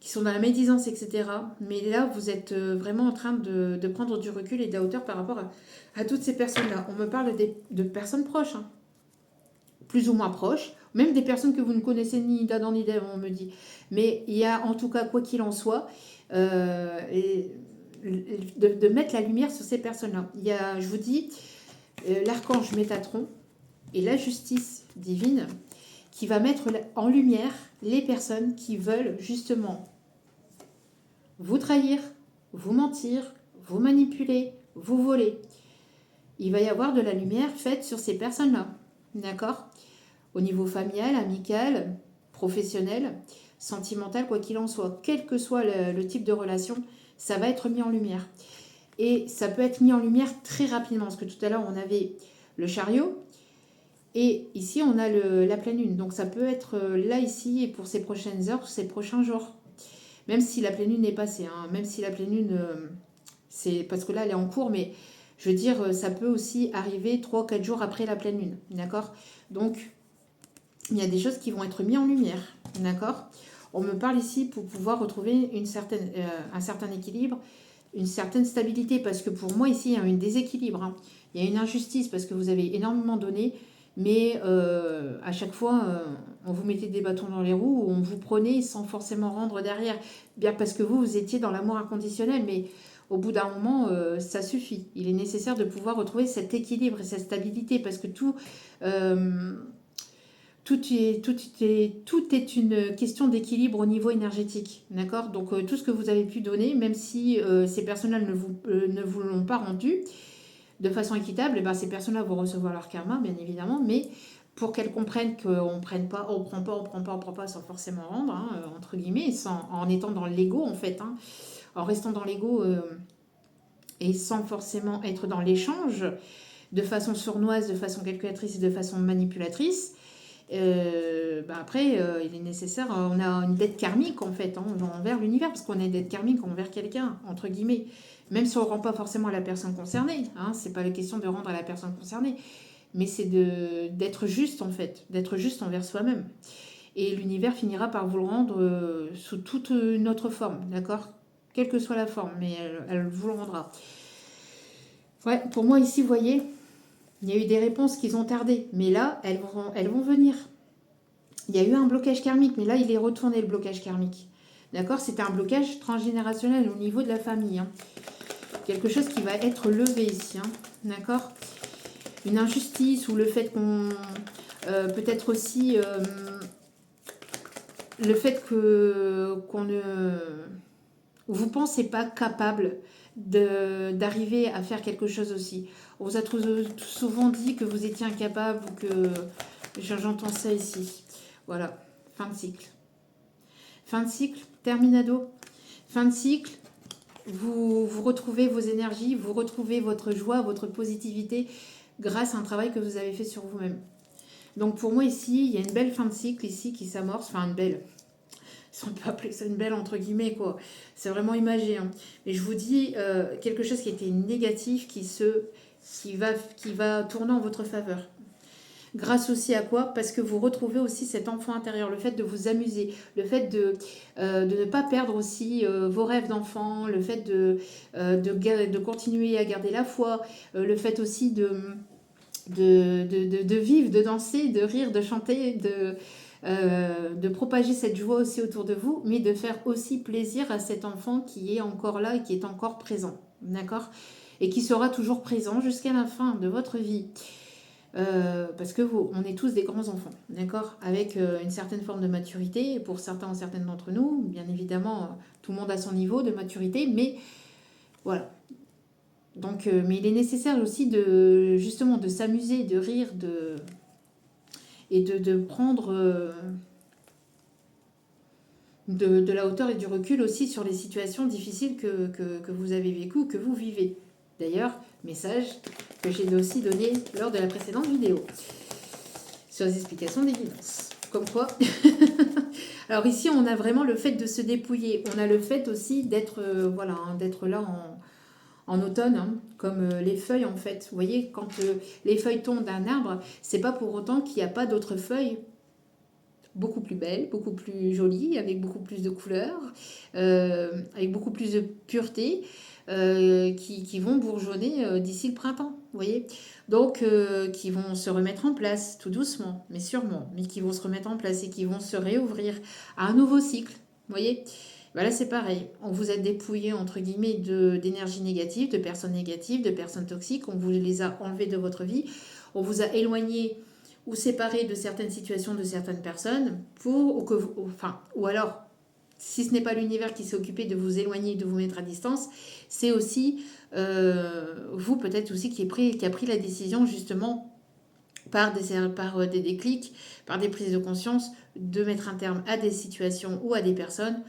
sont dans la médisance, etc. Mais là, vous êtes vraiment en train de prendre du recul et de la hauteur par rapport à toutes ces personnes-là. On me parle de personnes proches, plus ou moins proches, même des personnes que vous ne connaissez ni d'Adam ni d'Ève, on me dit. Mais il y a en tout cas, quoi qu'il en soit, de mettre la lumière sur ces personnes-là. Il y a, je vous dis, l'archange Métatron et la justice divine qui va mettre en lumière les personnes qui veulent justement vous trahir, vous mentir, vous manipuler, vous voler. Il va y avoir de la lumière faite sur ces personnes-là. D'accord ? Au niveau familial, amical, professionnel, sentimental, quoi qu'il en soit, quel que soit le type de relation, ça va être mis en lumière. Et ça peut être mis en lumière très rapidement, parce que tout à l'heure, on avait le chariot, et ici, on a la pleine lune. Donc ça peut être là, ici, et pour ces prochaines heures, ces prochains jours. Même si la pleine lune est passée, même si la pleine lune, c'est parce que là, elle est en cours, mais je veux dire, ça peut aussi arriver 3 ou 4 jours après la pleine lune, d'accord ? Donc, il y a des choses qui vont être mises en lumière, d'accord ? On me parle ici pour pouvoir retrouver un certain équilibre, une certaine stabilité, parce que pour moi, ici, il y a un déséquilibre. Il y a une injustice, parce que vous avez énormément donné, mais à chaque fois, on vous mettait des bâtons dans les roues, ou on vous prenait sans forcément rendre derrière. Bien parce que vous étiez dans l'amour inconditionnel, mais au bout d'un moment, ça suffit. Il est nécessaire de pouvoir retrouver cet équilibre et cette stabilité, parce que tout est une question d'équilibre au niveau énergétique, d'accord ? Donc tout ce que vous avez pu donner, même si ces personnes-là ne vous l'ont pas rendu de façon équitable, ces personnes-là vont recevoir leur karma, bien évidemment, mais pour qu'elles comprennent qu'on ne prend pas sans forcément rendre, entre guillemets, en étant dans l'ego en fait, en restant dans l'ego et sans forcément être dans l'échange, de façon sournoise, de façon calculatrice et de façon manipulatrice. Après, il est nécessaire, on a une dette karmique en fait envers l'univers, parce qu'on a une dette karmique envers quelqu'un, entre guillemets, même si on ne rend pas forcément à la personne concernée, c'est pas la question de rendre à la personne concernée, mais c'est d'être juste en fait, d'être juste envers soi-même. Et l'univers finira par vous le rendre sous toute une autre forme, d'accord ? Quelle que soit la forme, mais elle vous le rendra. Ouais, pour moi ici, vous voyez, il y a eu des réponses qui ont tardé, mais là, elles vont venir. Il y a eu un blocage karmique, mais là, il est retourné le blocage karmique. D'accord ? C'était un blocage transgénérationnel au niveau de la famille. Quelque chose qui va être levé ici. D'accord ? Une injustice ou le fait qu'on... peut-être aussi... le fait qu'on ne... Vous ne pensez pas capable d'arriver à faire quelque chose aussi. On vous a souvent dit que vous étiez incapable ou que... J'entends ça ici. Voilà, fin de cycle. Fin de cycle, terminado. Fin de cycle, vous retrouvez vos énergies, vous retrouvez votre joie, votre positivité grâce à un travail que vous avez fait sur vous-même. Donc pour moi ici, il y a une belle fin de cycle ici qui s'amorce, enfin une belle... Si on peut appeler ça une belle entre guillemets, quoi. C'est vraiment imagé. Mais je vous dis quelque chose qui était négatif, qui qui va tourner en votre faveur. Grâce aussi à quoi? Parce que vous retrouvez aussi cet enfant intérieur, le fait de vous amuser, le fait de ne pas perdre aussi vos rêves d'enfant, le fait de continuer à garder la foi, le fait aussi de vivre, de danser, de rire, de chanter, de propager cette joie aussi autour de vous, mais de faire aussi plaisir à cet enfant qui est encore là et qui est encore présent, d'accord? Et qui sera toujours présent jusqu'à la fin de votre vie. Parce que on est tous des grands enfants, d'accord? Avec une certaine forme de maturité, pour certains ou certaines d'entre nous, bien évidemment, tout le monde a son niveau de maturité, mais voilà. Donc, mais il est nécessaire aussi justement de s'amuser, de rire, et de prendre de la hauteur et du recul aussi sur les situations difficiles que vous avez vécues, que vous vivez. D'ailleurs, message que j'ai aussi donné lors de la précédente vidéo sur les explications d'évidence. Comme quoi. Alors ici, on a vraiment le fait de se dépouiller. On a le fait aussi d'être voilà, hein, d'être là en automne, hein, comme les feuilles en fait. Vous voyez, quand les feuilles tombent d'un arbre, c'est pas pour autant qu'il n'y a pas d'autres feuilles beaucoup plus belles, beaucoup plus jolies, avec beaucoup plus de couleurs, avec beaucoup plus de pureté, qui vont bourgeonner d'ici le printemps, vous voyez. Donc, qui vont se remettre en place tout doucement, mais sûrement, mais qui vont se remettre en place et qui vont se réouvrir à un nouveau cycle, vous voyez. Ben là, c'est pareil. On vous a dépouillé, entre guillemets, d'énergie négative, de personnes toxiques. On vous les a enlevées de votre vie. On vous a éloigné ou séparé de certaines situations, de certaines personnes, ou alors, si ce n'est pas l'univers qui s'est occupé de vous éloigner, de vous mettre à distance, c'est aussi vous peut-être aussi qui a pris la décision justement par des déclics, par des prises de conscience, de mettre un terme à des situations ou à des personnes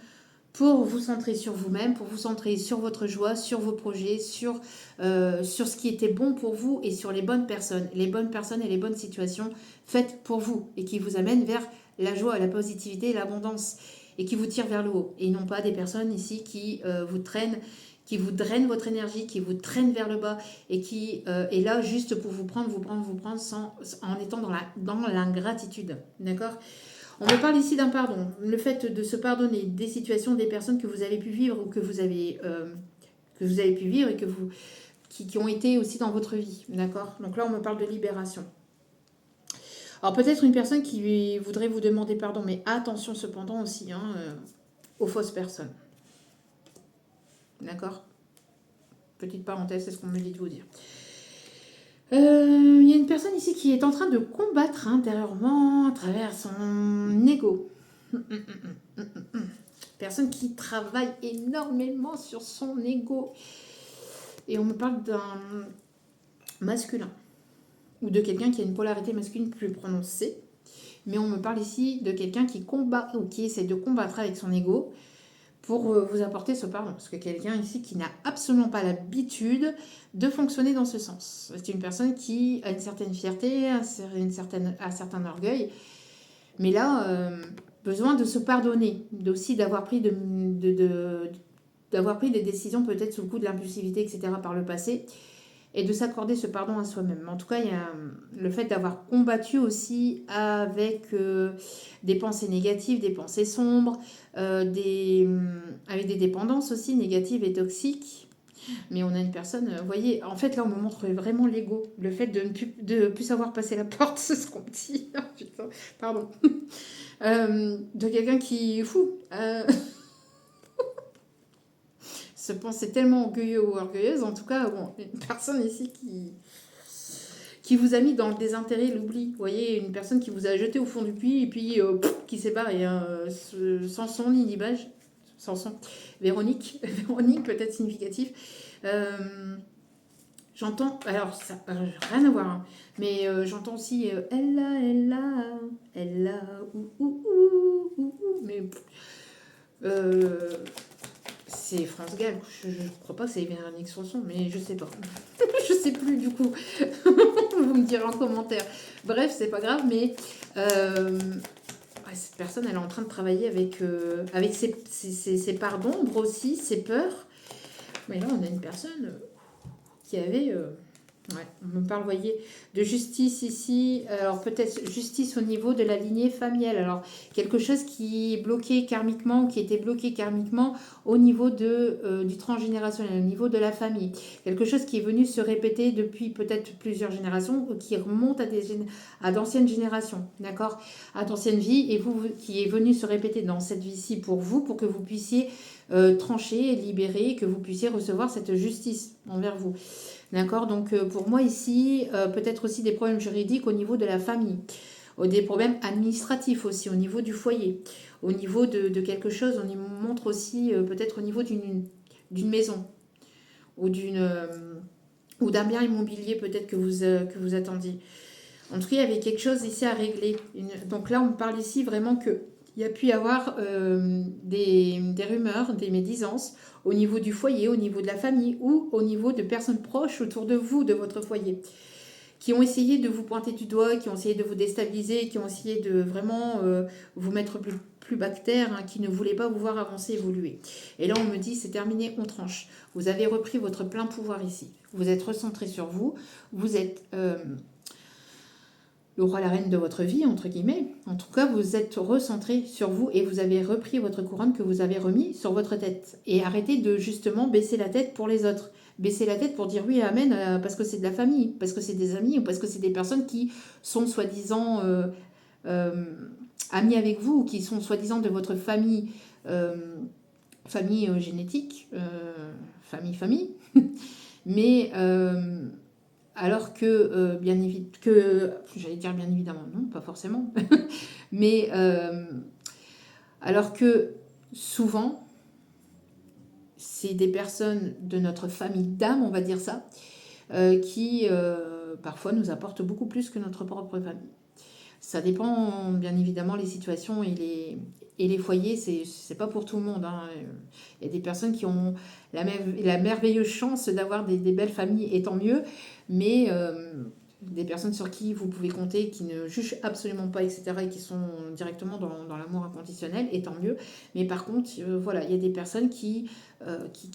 pour vous centrer sur vous-même, pour vous centrer sur votre joie, sur vos projets, sur ce qui était bon pour vous et sur les bonnes personnes et les bonnes situations faites pour vous et qui vous amènent vers la joie, la positivité, l'abondance et qui vous tirent vers le haut. Et non pas des personnes ici qui vous traînent, qui vous drainent votre énergie, qui vous traînent vers le bas et qui est là juste pour vous prendre en étant dans l'ingratitude. D'accord ? On me parle ici d'un pardon. Le fait de se pardonner des situations, des personnes que vous avez pu vivre ou que vous avez pu vivre et qui ont été aussi dans votre vie. D'accord ? Donc là, on me parle de libération. Alors peut-être une personne qui voudrait vous demander pardon, mais attention cependant aussi aux fausses personnes. D'accord ? Petite parenthèse, c'est ce qu'on me dit de vous dire. Il y a une personne ici qui est en train de combattre intérieurement à travers son ego. Personne qui travaille énormément sur son ego. Et on me parle d'un masculin ou de quelqu'un qui a une polarité masculine plus prononcée. Mais on me parle ici de quelqu'un qui combat ou qui essaie de combattre avec son ego pour vous apporter ce pardon. Parce que quelqu'un ici qui n'a absolument pas l'habitude de fonctionner dans ce sens. C'est une personne qui a une certaine fierté, un certain orgueil. Mais là, besoin de se pardonner, aussi d'avoir pris d'avoir pris des décisions peut-être sous le coup de l'impulsivité, etc. par le passé, et de s'accorder ce pardon à soi-même. En tout cas, il y a le fait d'avoir combattu aussi avec des pensées négatives, des pensées sombres, avec des dépendances aussi négatives et toxiques. Mais on a une personne, vous voyez, en fait là on me montre vraiment l'ego, le fait de plus savoir passer la porte, c'est ce qu'on me dit. Putain, pardon. De quelqu'un qui est fou. Se pensait tellement orgueilleux ou orgueilleuse, en tout cas, bon, une personne ici qui vous a mis dans le désintérêt, l'oubli. Vous voyez, une personne qui vous a jeté au fond du puits et puis qui s'est barrée sans son ni l'image, sans son. Véronique peut-être significatif. J'entends, alors ça n'a rien à voir, hein, mais j'entends aussi elle là, mais c'est France Gall, je crois pas que c'est Véronique Sanson, mais je sais pas. Je sais plus du coup. Vous me direz en commentaire. Bref, c'est pas grave, mais cette personne, elle est en train de travailler avec ses parts d'ombre aussi, ses peurs. Mais là, on a une personne qui avait Ouais, on me parle, vous voyez, de justice ici. Alors peut-être justice au niveau de la lignée familiale. Alors quelque chose qui est bloqué karmiquement, qui était bloqué karmiquement au niveau du transgénérationnel, au niveau de la famille. Quelque chose qui est venu se répéter depuis peut-être plusieurs générations, qui remonte à d'anciennes générations, d'accord, à d'anciennes vies, et qui est venu se répéter dans cette vie-ci pour vous, pour que vous puissiez trancher, libérer, que vous puissiez recevoir cette justice envers vous. D'accord, donc pour moi ici, peut-être aussi des problèmes juridiques au niveau de la famille, des problèmes administratifs aussi au niveau du foyer, au niveau de quelque chose, on y montre aussi peut-être au niveau d'une maison ou ou d'un bien immobilier peut-être que vous attendiez. En tout cas, il y avait quelque chose ici à régler. Donc là, on parle ici vraiment que il y a pu y avoir des rumeurs, des médisances au niveau du foyer, au niveau de la famille ou au niveau de personnes proches autour de vous, de votre foyer, qui ont essayé de vous pointer du doigt, qui ont essayé de vous déstabiliser, qui ont essayé de vraiment vous mettre plus bactère, hein, qui ne voulaient pas vous voir avancer, évoluer. Et là, on me dit, c'est terminé, on tranche. Vous avez repris votre plein pouvoir ici. Vous êtes recentré sur vous. Vous êtes le roi, la reine de votre vie, entre guillemets. En tout cas, vous êtes recentré sur vous et vous avez repris votre couronne que vous avez remis sur votre tête. Et arrêtez de justement baisser la tête pour les autres. Baisser la tête pour dire oui, amen, parce que c'est de la famille, parce que c'est des amis, ou parce que c'est des personnes qui sont soi-disant amis avec vous, ou qui sont soi-disant de votre famille, famille génétique, famille. Mais alors que, j'allais dire bien évidemment, non, pas forcément, mais alors que souvent, c'est des personnes de notre famille d'âme, on va dire ça, qui parfois nous apportent beaucoup plus que notre propre famille. Ça dépend bien évidemment les situations et les foyers, c'est pas pour tout le monde, hein. Il y a des personnes qui ont la merveilleuse chance d'avoir des belles familles, et tant mieux, mais des personnes sur qui vous pouvez compter, qui ne jugent absolument pas, etc., et qui sont directement dans l'amour inconditionnel, et tant mieux. Mais par contre, voilà, il y a des personnes qui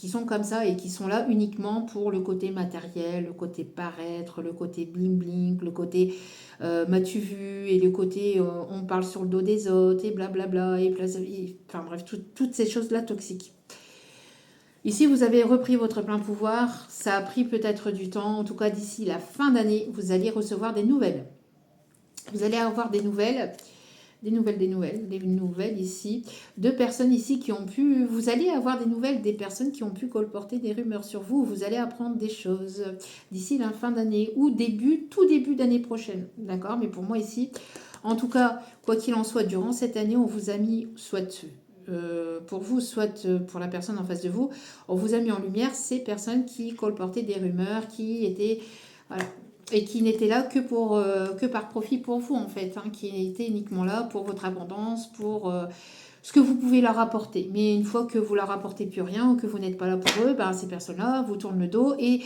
sont comme ça et qui sont là uniquement pour le côté matériel, le côté paraître, le côté bling-bling, le côté m'as-tu vu, et le côté on parle sur le dos des autres, et blablabla, enfin bref, toutes ces choses-là toxiques. Ici, vous avez repris votre plein pouvoir. Ça a pris peut-être du temps. En tout cas, d'ici la fin d'année, vous allez recevoir des nouvelles. Vous allez avoir des nouvelles ici, de personnes ici qui ont pu, vous allez avoir des nouvelles des personnes qui ont pu colporter des rumeurs sur vous, vous allez apprendre des choses d'ici la fin d'année ou tout début d'année prochaine, d'accord? Mais pour moi ici, en tout cas, quoi qu'il en soit, durant cette année, on vous a mis, soit pour vous, soit pour la personne en face de vous, on vous a mis en lumière ces personnes qui colportaient des rumeurs, qui étaient... Voilà, et qui n'était là que par profit pour vous, en fait, hein, qui était uniquement là pour votre abondance, pour ce que vous pouvez leur apporter. Mais une fois que vous leur apportez plus rien ou que vous n'êtes pas là pour eux, ben, ces personnes-là vous tournent le dos et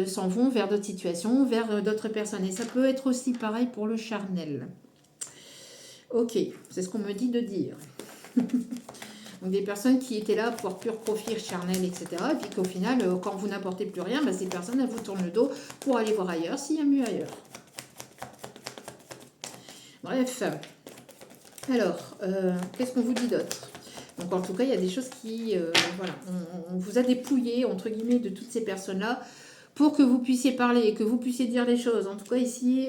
s'en vont vers d'autres situations, vers d'autres personnes. Et ça peut être aussi pareil pour le charnel. Ok, c'est ce qu'on me dit de dire. Donc des personnes qui étaient là pour pur profit charnel, etc. Et puis qu'au final, quand vous n'apportez plus rien, bah, ces personnes, elles vous tournent le dos pour aller voir ailleurs, s'il y a mieux ailleurs. Bref. Alors, qu'est-ce qu'on vous dit d'autre? Donc en tout cas, il y a des choses qui... voilà, on vous a dépouillé, entre guillemets, de toutes ces personnes-là pour que vous puissiez parler et que vous puissiez dire les choses. En tout cas, ici...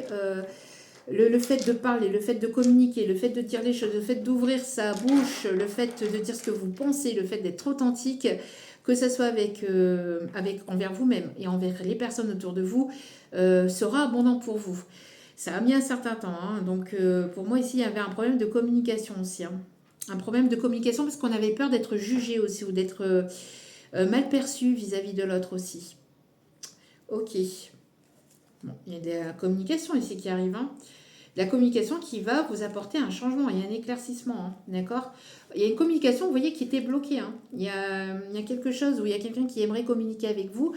Le fait de parler, le fait de communiquer, le fait de dire les choses, le fait d'ouvrir sa bouche, le fait de dire ce que vous pensez, le fait d'être authentique, que ce soit envers vous-même et envers les personnes autour de vous, sera abondant pour vous. Ça a mis un certain temps, hein. Donc pour moi ici il y avait un problème de communication aussi, hein. Un problème de communication parce qu'on avait peur d'être jugé aussi ou d'être mal perçu vis-à-vis de l'autre aussi. Ok. Bon, il y a de la communication ici qui arrive, hein. La communication qui va vous apporter un changement et un éclaircissement, hein, d'accord? Il y a une communication, vous voyez, qui était bloquée, hein. Il y a quelque chose où il y a quelqu'un qui aimerait communiquer avec vous,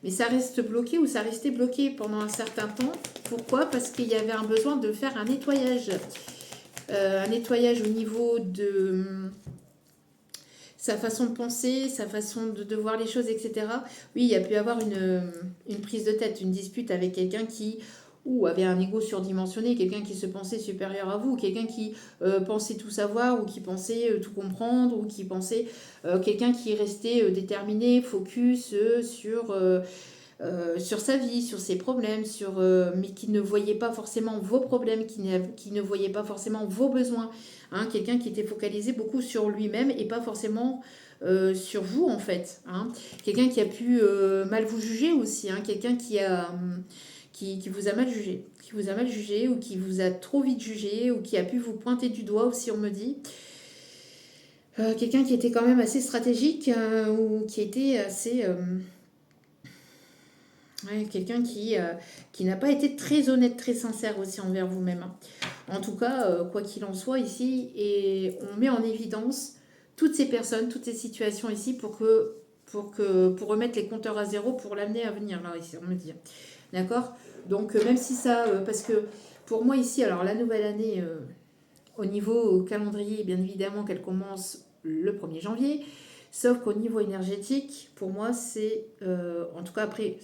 mais ça reste bloqué ou ça restait bloqué pendant un certain temps. Pourquoi? Parce qu'il y avait un besoin de faire un nettoyage. Un nettoyage au niveau de... sa façon de penser, sa façon de voir les choses, etc. Oui, il y a pu avoir une prise de tête, une dispute avec quelqu'un qui ou avait un ego surdimensionné, quelqu'un qui se pensait supérieur à vous, ou quelqu'un qui pensait tout savoir, ou qui pensait tout comprendre, ou qui pensait quelqu'un qui restait déterminé, focus sur sa vie, sur ses problèmes, mais qui ne voyait pas forcément vos problèmes, qui ne voyait pas forcément vos besoins. Hein, quelqu'un qui était focalisé beaucoup sur lui-même et pas forcément sur vous en fait. Hein. Quelqu'un qui a pu mal vous juger aussi, hein, quelqu'un qui vous a mal jugé, qui vous a mal jugé ou qui vous a trop vite jugé ou qui a pu vous pointer du doigt aussi on me dit. Quelqu'un qui était quand même assez stratégique ou qui était assez... Ouais, quelqu'un qui n'a pas été très honnête, très sincère aussi envers vous-même. Hein. En tout cas, quoi qu'il en soit ici, et on met en évidence toutes ces personnes, toutes ces situations ici pour remettre les compteurs à zéro pour l'amener à venir, là, ici, on me dit. D'accord. Donc, même si ça, parce que pour moi ici, alors la nouvelle année, au niveau calendrier, bien évidemment qu'elle commence le 1er janvier, sauf qu'au niveau énergétique, pour moi, c'est, en tout cas après,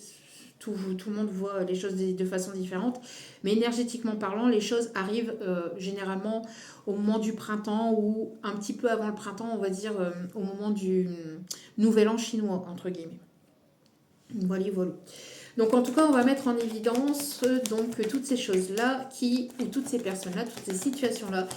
tout le monde voit les choses de façon différente, mais énergétiquement parlant, les choses arrivent généralement au moment du printemps ou un petit peu avant le printemps, on va dire au moment du nouvel an chinois, entre guillemets. Voilà, voilà. Donc en tout cas, on va mettre en évidence donc toutes ces choses-là, ou toutes ces personnes-là, toutes ces situations-là,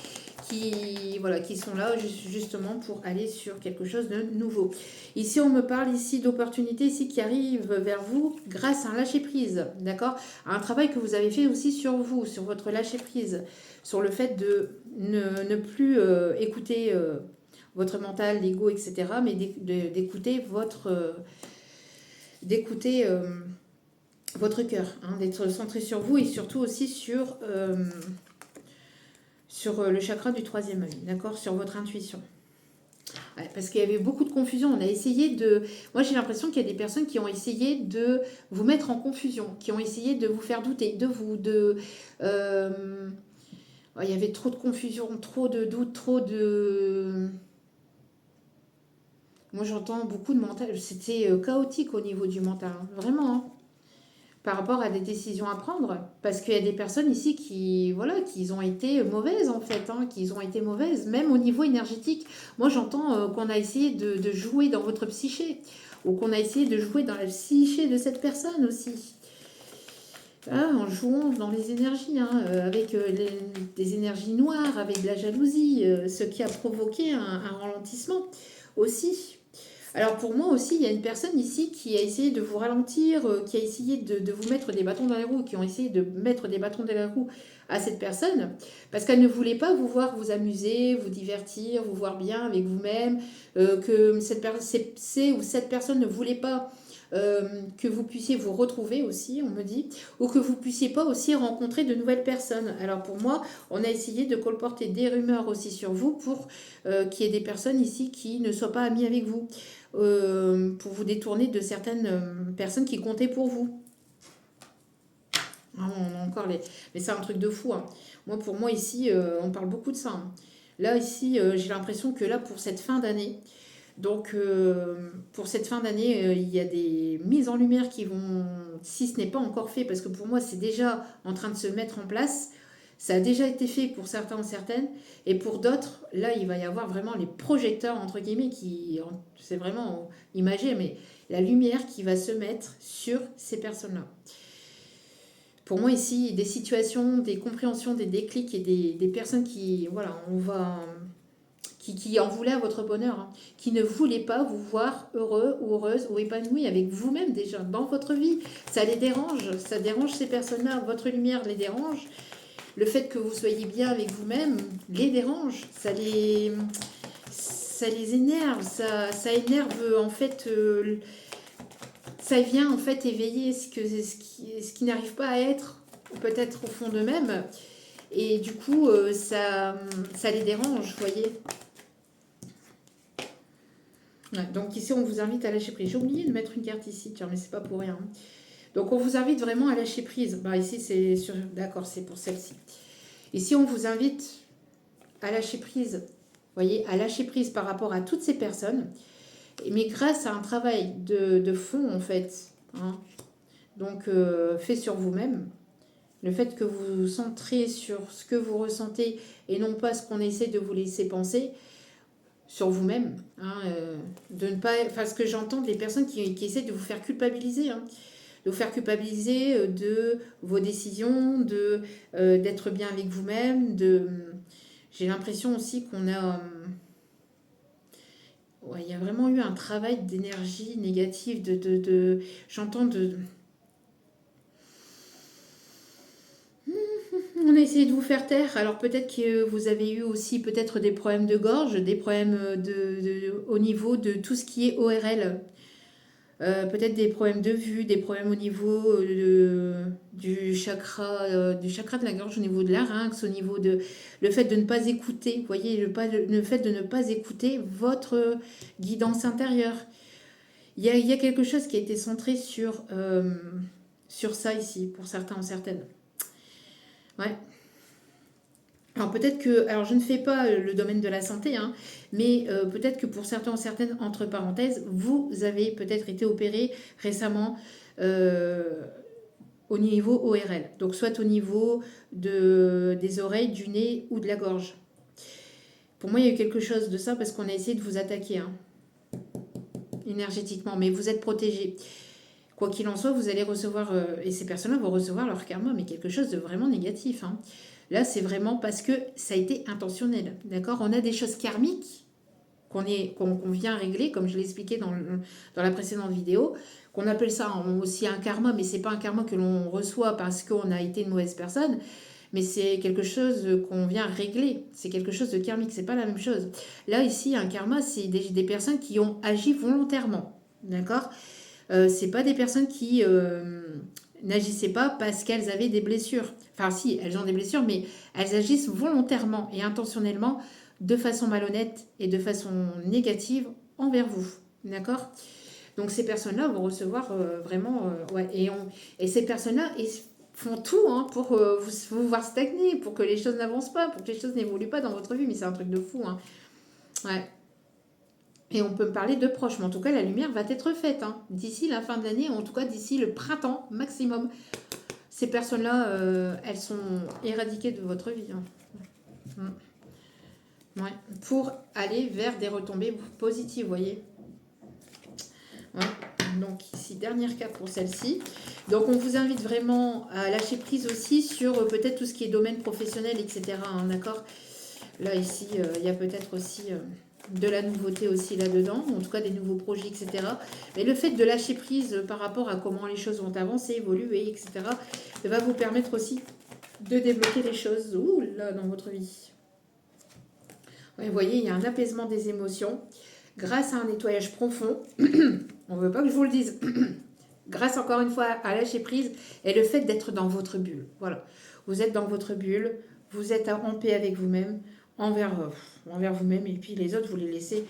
qui sont là justement pour aller sur quelque chose de nouveau. Ici, on me parle ici d'opportunités ici qui arrivent vers vous grâce à un lâcher-prise, d'accord? Un travail que vous avez fait aussi sur vous, sur votre lâcher-prise, sur le fait de ne plus écouter votre mental, l'ego, etc., mais d'écouter votre cœur, hein, d'être centré sur vous et surtout aussi sur le chakra du 3e œil, d'accord, sur votre intuition. Ouais, parce qu'il y avait beaucoup de confusion. On a essayé de... Moi, j'ai l'impression qu'il y a des personnes qui ont essayé de vous mettre en confusion, qui ont essayé de vous faire douter, il y avait trop de confusion, trop de doutes, trop de... Moi, j'entends beaucoup de mental. C'était chaotique au niveau du mental, hein, vraiment. Hein. Par rapport à des décisions à prendre. Parce qu'il y a des personnes ici qui ont été mauvaises en fait, hein, qui ont été mauvaises, même au niveau énergétique. Moi j'entends qu'on a essayé de jouer dans votre psyché, ou qu'on a essayé de jouer dans la psyché de cette personne aussi. Ah, en jouant dans les énergies, hein, avec des énergies noires, avec de la jalousie, ce qui a provoqué un ralentissement aussi. Alors pour moi aussi, il y a une personne ici qui a essayé de vous ralentir, qui a essayé de vous mettre des bâtons dans les roues, qui ont essayé de mettre des bâtons dans les roues à cette personne, parce qu'elle ne voulait pas vous voir vous amuser, vous divertir, vous voir bien avec vous-même, que cette personne ne voulait pas que vous puissiez vous retrouver aussi, on me dit, ou que vous puissiez pas aussi rencontrer de nouvelles personnes. Alors pour moi, on a essayé de colporter des rumeurs aussi sur vous pour qu'il y ait des personnes ici qui ne soient pas amies avec vous. Pour vous détourner de certaines personnes qui comptaient pour vous. Ah, on a encore les... Mais c'est un truc de fou. Hein. Pour moi, ici, on parle beaucoup de ça. Hein. Là, ici, j'ai l'impression que là, pour cette fin d'année, donc pour cette fin d'année, il y a des mises en lumière qui vont, si ce n'est pas encore fait, parce que pour moi, c'est déjà en train de se mettre en place. Ça a déjà été fait pour certains ou certaines. Et pour d'autres, là, il va y avoir vraiment les projecteurs, entre guillemets, c'est vraiment imagé, mais la lumière qui va se mettre sur ces personnes-là. Pour moi, ici, des situations, des compréhensions, des déclics et des personnes qui, voilà, qui en voulaient à votre bonheur, hein, qui ne voulaient pas vous voir heureux ou heureuse ou épanoui avec vous-même déjà dans votre vie. Ça dérange ces personnes-là, votre lumière les dérange. Le fait que vous soyez bien avec vous-même les dérange, ça les énerve, ça énerve en fait, ça vient en fait éveiller ce qui n'arrive pas à être, peut-être au fond d'eux-mêmes, et du coup ça les dérange, vous voyez. Ouais, donc ici on vous invite à lâcher prise. J'ai oublié de mettre une carte ici, tiens, mais c'est pas pour rien. Donc on vous invite vraiment à lâcher prise. Bah, ici c'est d'accord, c'est pour celle-ci. Ici on vous invite à lâcher prise voyez, à lâcher prise par rapport à toutes ces personnes, mais grâce à un travail de fond, en fait, hein, donc fait sur vous-même, le fait que vous vous centrez sur ce que vous ressentez et non pas ce qu'on essaie de vous laisser penser sur vous-même, hein, de ne pas, enfin ce que j'entends des personnes qui essaient de vous faire culpabiliser, hein, de vous faire culpabiliser de vos décisions, d'être bien avec vous-même, j'ai l'impression aussi qu'on a, ouais, il y a vraiment eu un travail d'énergie négative, j'entends on a essayé de vous faire taire. Alors peut-être que vous avez eu aussi peut-être des problèmes de gorge, des problèmes au niveau de tout ce qui est ORL. Peut-être des problèmes de vue, des problèmes au niveau du chakra de la gorge, au niveau de larynx, au niveau de le fait de ne pas écouter, vous voyez, le fait de ne pas écouter votre guidance intérieure. Il y a quelque chose qui a été centré sur ça ici, pour certains ou certaines. Ouais. Alors peut-être que, alors je ne fais pas le domaine de la santé, hein, mais peut-être que pour certains ou certaines, entre parenthèses, vous avez peut-être été opéré récemment au niveau ORL, donc soit au niveau des oreilles, du nez ou de la gorge. Pour moi, il y a eu quelque chose de ça parce qu'on a essayé de vous attaquer hein, énergétiquement, mais vous êtes protégé. Quoi qu'il en soit, vous allez recevoir, et ces personnes-là vont recevoir leur karma, mais quelque chose de vraiment négatif. Hein. Là, c'est vraiment parce que ça a été intentionnel. D'accord. On a des choses karmiques qu'on vient régler, comme je l'ai expliqué dans la précédente vidéo, qu'on appelle ça aussi un karma, mais c'est pas un karma que l'on reçoit parce qu'on a été une mauvaise personne, mais c'est quelque chose qu'on vient régler. C'est quelque chose de karmique, c'est pas la même chose. Là, ici, un karma, c'est des personnes qui ont agi volontairement. D'accord. C'est pas des personnes qui n'agissaient pas parce qu'elles avaient des blessures. Enfin, si, elles ont des blessures, mais elles agissent volontairement et intentionnellement de façon malhonnête et de façon négative envers vous. D'accord. Donc, ces personnes-là vont recevoir vraiment. Ouais, et ces personnes-là font tout hein, pour vous voir stagner, pour que les choses n'avancent pas, pour que les choses n'évoluent pas dans votre vie. Mais c'est un truc de fou. Hein. Ouais. Et on peut me parler de proches, mais en tout cas, la lumière va être faite. Hein. D'ici la fin de l'année, en tout cas d'ici le printemps maximum. Ces personnes-là, elles sont éradiquées de votre vie. Hein. Ouais. Pour aller vers des retombées positives, vous voyez. Ouais. Donc ici, dernière carte pour celle-ci. Donc on vous invite vraiment à lâcher prise aussi sur peut-être tout ce qui est domaine professionnel, etc. Hein, d'accord. Là, ici, il y a peut-être aussi de la nouveauté aussi là-dedans, en tout cas des nouveaux projets, etc. Mais le fait de lâcher prise par rapport à comment les choses vont avancer, évoluer, etc., va vous permettre aussi de débloquer les choses là, dans votre vie. Ouais, vous voyez, il y a un apaisement des émotions grâce à un nettoyage profond. On ne veut pas que je vous le dise. Grâce encore une fois à lâcher prise et le fait d'être dans votre bulle. Voilà. Vous êtes dans votre bulle, vous êtes en paix avec vous-même, envers vous-même, et puis les autres, vous les laissez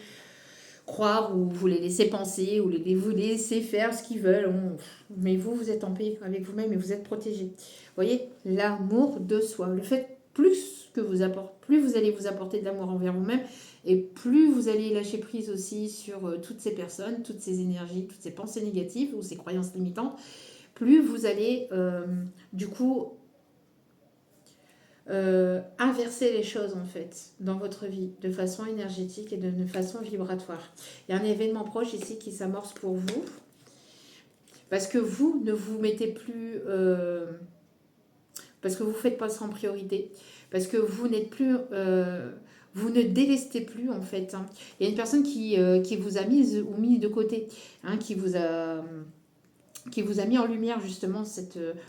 croire ou vous les laissez penser ou vous les laissez faire ce qu'ils veulent. Mais vous êtes en paix avec vous-même et vous êtes protégé. Vous voyez, l'amour de soi. Le fait plus vous allez vous apporter de l'amour envers vous-même et plus vous allez lâcher prise aussi sur toutes ces personnes, toutes ces énergies, toutes ces pensées négatives ou ces croyances limitantes, plus vous allez du coup inverser les choses en fait dans votre vie de façon énergétique et de façon vibratoire. Il y a un événement proche ici qui s'amorce pour vous parce que vous ne vous mettez plus parce que vous ne faites pas ça en priorité, parce que vous n'êtes plus vous ne délestez plus en fait. Hein. Il y a une personne qui vous a mis de côté, hein, qui vous a mis en lumière justement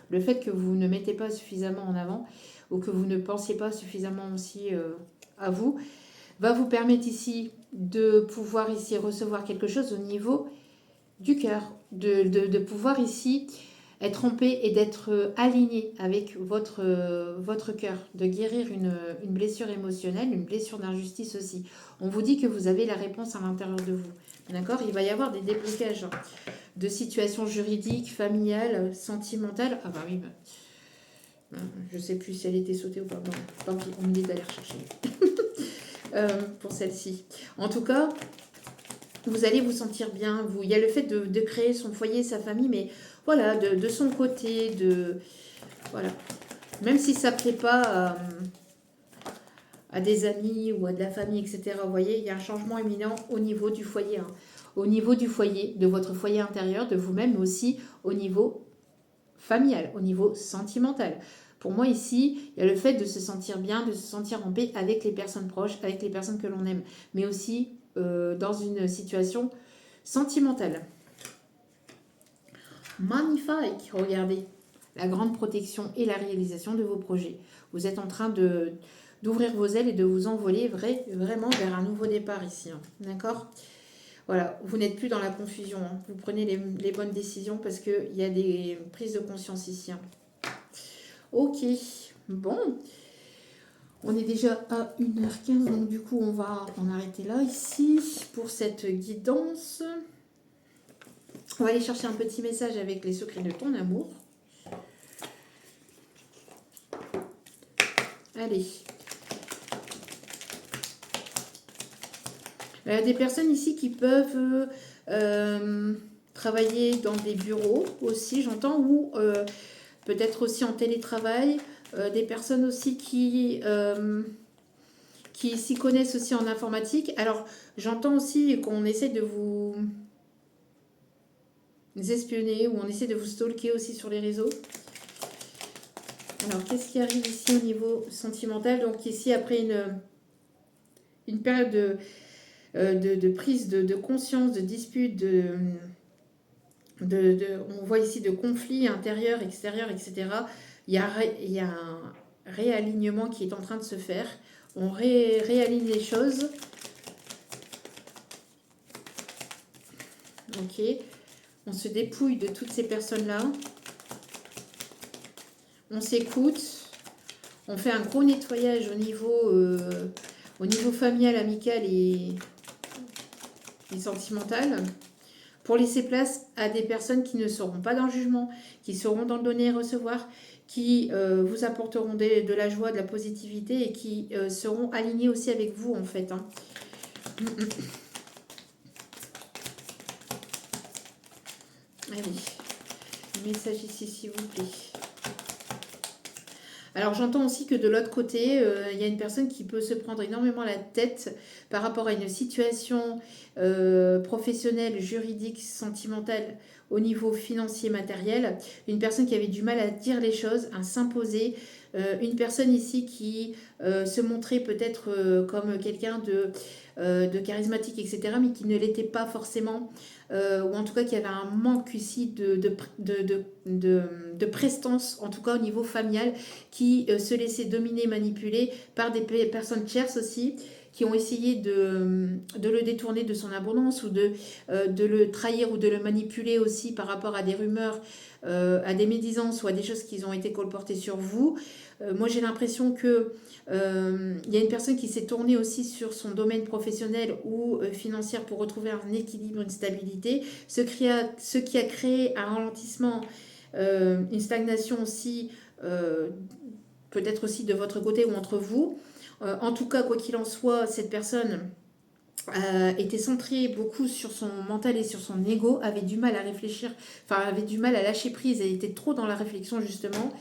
le fait que vous ne mettez pas suffisamment en avant ou que vous ne pensiez pas suffisamment aussi à vous, va vous permettre ici de pouvoir ici recevoir quelque chose au niveau du cœur, de pouvoir ici être en paix et d'être aligné avec votre cœur, de guérir une blessure émotionnelle, une blessure d'injustice aussi. On vous dit que vous avez la réponse à l'intérieur de vous. D'accord. Il va y avoir des déblocages de situations juridiques, familiales, sentimentales. Ah bah oui, je sais plus si elle était sautée ou pas. Bon, tant pis, on me dit d'aller rechercher. pour celle-ci. En tout cas, vous allez vous sentir bien. Il y a le fait de créer son foyer, sa famille, mais voilà, de son côté, voilà. Même si ça ne plaît pas à des amis ou à de la famille, etc. Vous voyez, il y a un changement imminent au niveau du foyer. Hein. Au niveau du foyer, de votre foyer intérieur, de vous-même, mais aussi au niveau familial, au niveau sentimental. Pour moi, ici, il y a le fait de se sentir bien, de se sentir en paix avec les personnes proches, avec les personnes que l'on aime, mais aussi dans une situation sentimentale. Magnifique, regardez, la grande protection et la réalisation de vos projets. Vous êtes en train d'ouvrir vos ailes et de vous envoler vraiment vers un nouveau départ ici. Hein. D'accord ? Voilà, vous n'êtes plus dans la confusion. Hein. Vous prenez les bonnes décisions parce qu'il y a des prises de conscience ici. Hein. Ok, bon. On est déjà à 1h15, donc du coup, on va en arrêter là, ici, pour cette guidance. On va aller chercher un petit message avec les secrets de ton amour. Allez. Il y a des personnes ici qui peuvent travailler dans des bureaux aussi, j'entends, ou peut-être aussi en télétravail. Des personnes aussi qui s'y connaissent aussi en informatique. Alors, j'entends aussi qu'on essaie de vous espionner ou on essaie de vous stalker aussi sur les réseaux. Alors, qu'est-ce qui arrive ici au niveau sentimental? Donc, ici, après une période de prise de conscience, de dispute, on voit ici de conflits intérieurs, extérieurs, etc. Il y a un réalignement qui est en train de se faire. On réaligne les choses. Ok. On se dépouille de toutes ces personnes-là. On s'écoute. On fait un gros nettoyage au niveau familial, amical et sentimental. Pour laisser place à des personnes qui ne seront pas dans le jugement, qui seront dans le donner et recevoir, qui vous apporteront de la joie, de la positivité et qui seront alignés aussi avec vous en fait. Hein. Allez, message ici s'il vous plaît. Alors j'entends aussi que de l'autre côté, il y a une personne qui peut se prendre énormément la tête par rapport à une situation professionnelle, juridique, sentimentale au niveau financier, matériel. Une personne qui avait du mal à dire les choses, à s'imposer. Une personne ici qui se montrait peut-être comme quelqu'un de charismatique, etc., mais qui ne l'était pas forcément. Ou en tout cas qui avait un manque ici de prestance, en tout cas au niveau familial, qui se laissait dominer, manipuler par des personnes tierces aussi, qui ont essayé de le détourner de son abondance ou de le trahir ou de le manipuler aussi par rapport à des rumeurs, à des médisances ou à des choses qui ont été colportées sur vous. Moi j'ai l'impression que il y a une personne qui s'est tournée aussi sur son domaine professionnel ou financier pour retrouver un équilibre, une stabilité, ce qui a créé un ralentissement, une stagnation aussi, peut-être aussi de votre côté ou entre vous. En tout cas, quoi qu'il en soit, cette personne était centrée beaucoup sur son mental et sur son ego, avait du mal à réfléchir, enfin avait du mal à lâcher prise, elle était trop dans la réflexion justement.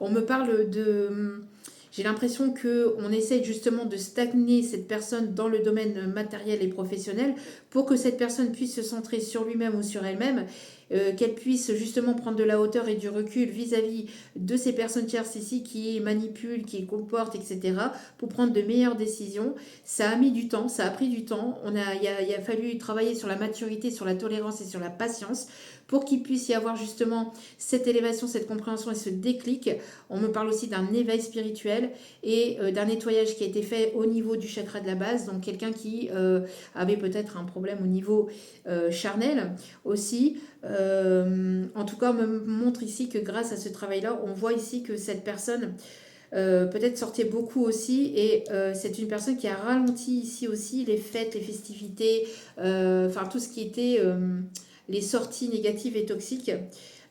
On me parle de... J'ai l'impression qu'on essaye justement de stagner cette personne dans le domaine matériel et professionnel pour que cette personne puisse se centrer sur lui-même ou sur elle-même, qu'elle puisse justement prendre de la hauteur et du recul vis-à-vis de ces personnes tierces ici qui manipulent, qui comportent, etc. pour prendre de meilleures décisions. Ça a mis du temps, ça a pris du temps. Il a fallu travailler sur la maturité, sur la tolérance et sur la patience pour qu'il puisse y avoir justement cette élévation, cette compréhension et ce déclic. On me parle aussi d'un éveil spirituel et d'un nettoyage qui a été fait au niveau du chakra de la base, donc quelqu'un qui avait peut-être un problème au niveau charnel aussi. En tout cas, on me montre ici que grâce à ce travail-là, on voit ici que cette personne peut-être sortait beaucoup aussi et c'est une personne qui a ralenti ici aussi les fêtes, les festivités, enfin tout ce qui était les sorties négatives et toxiques.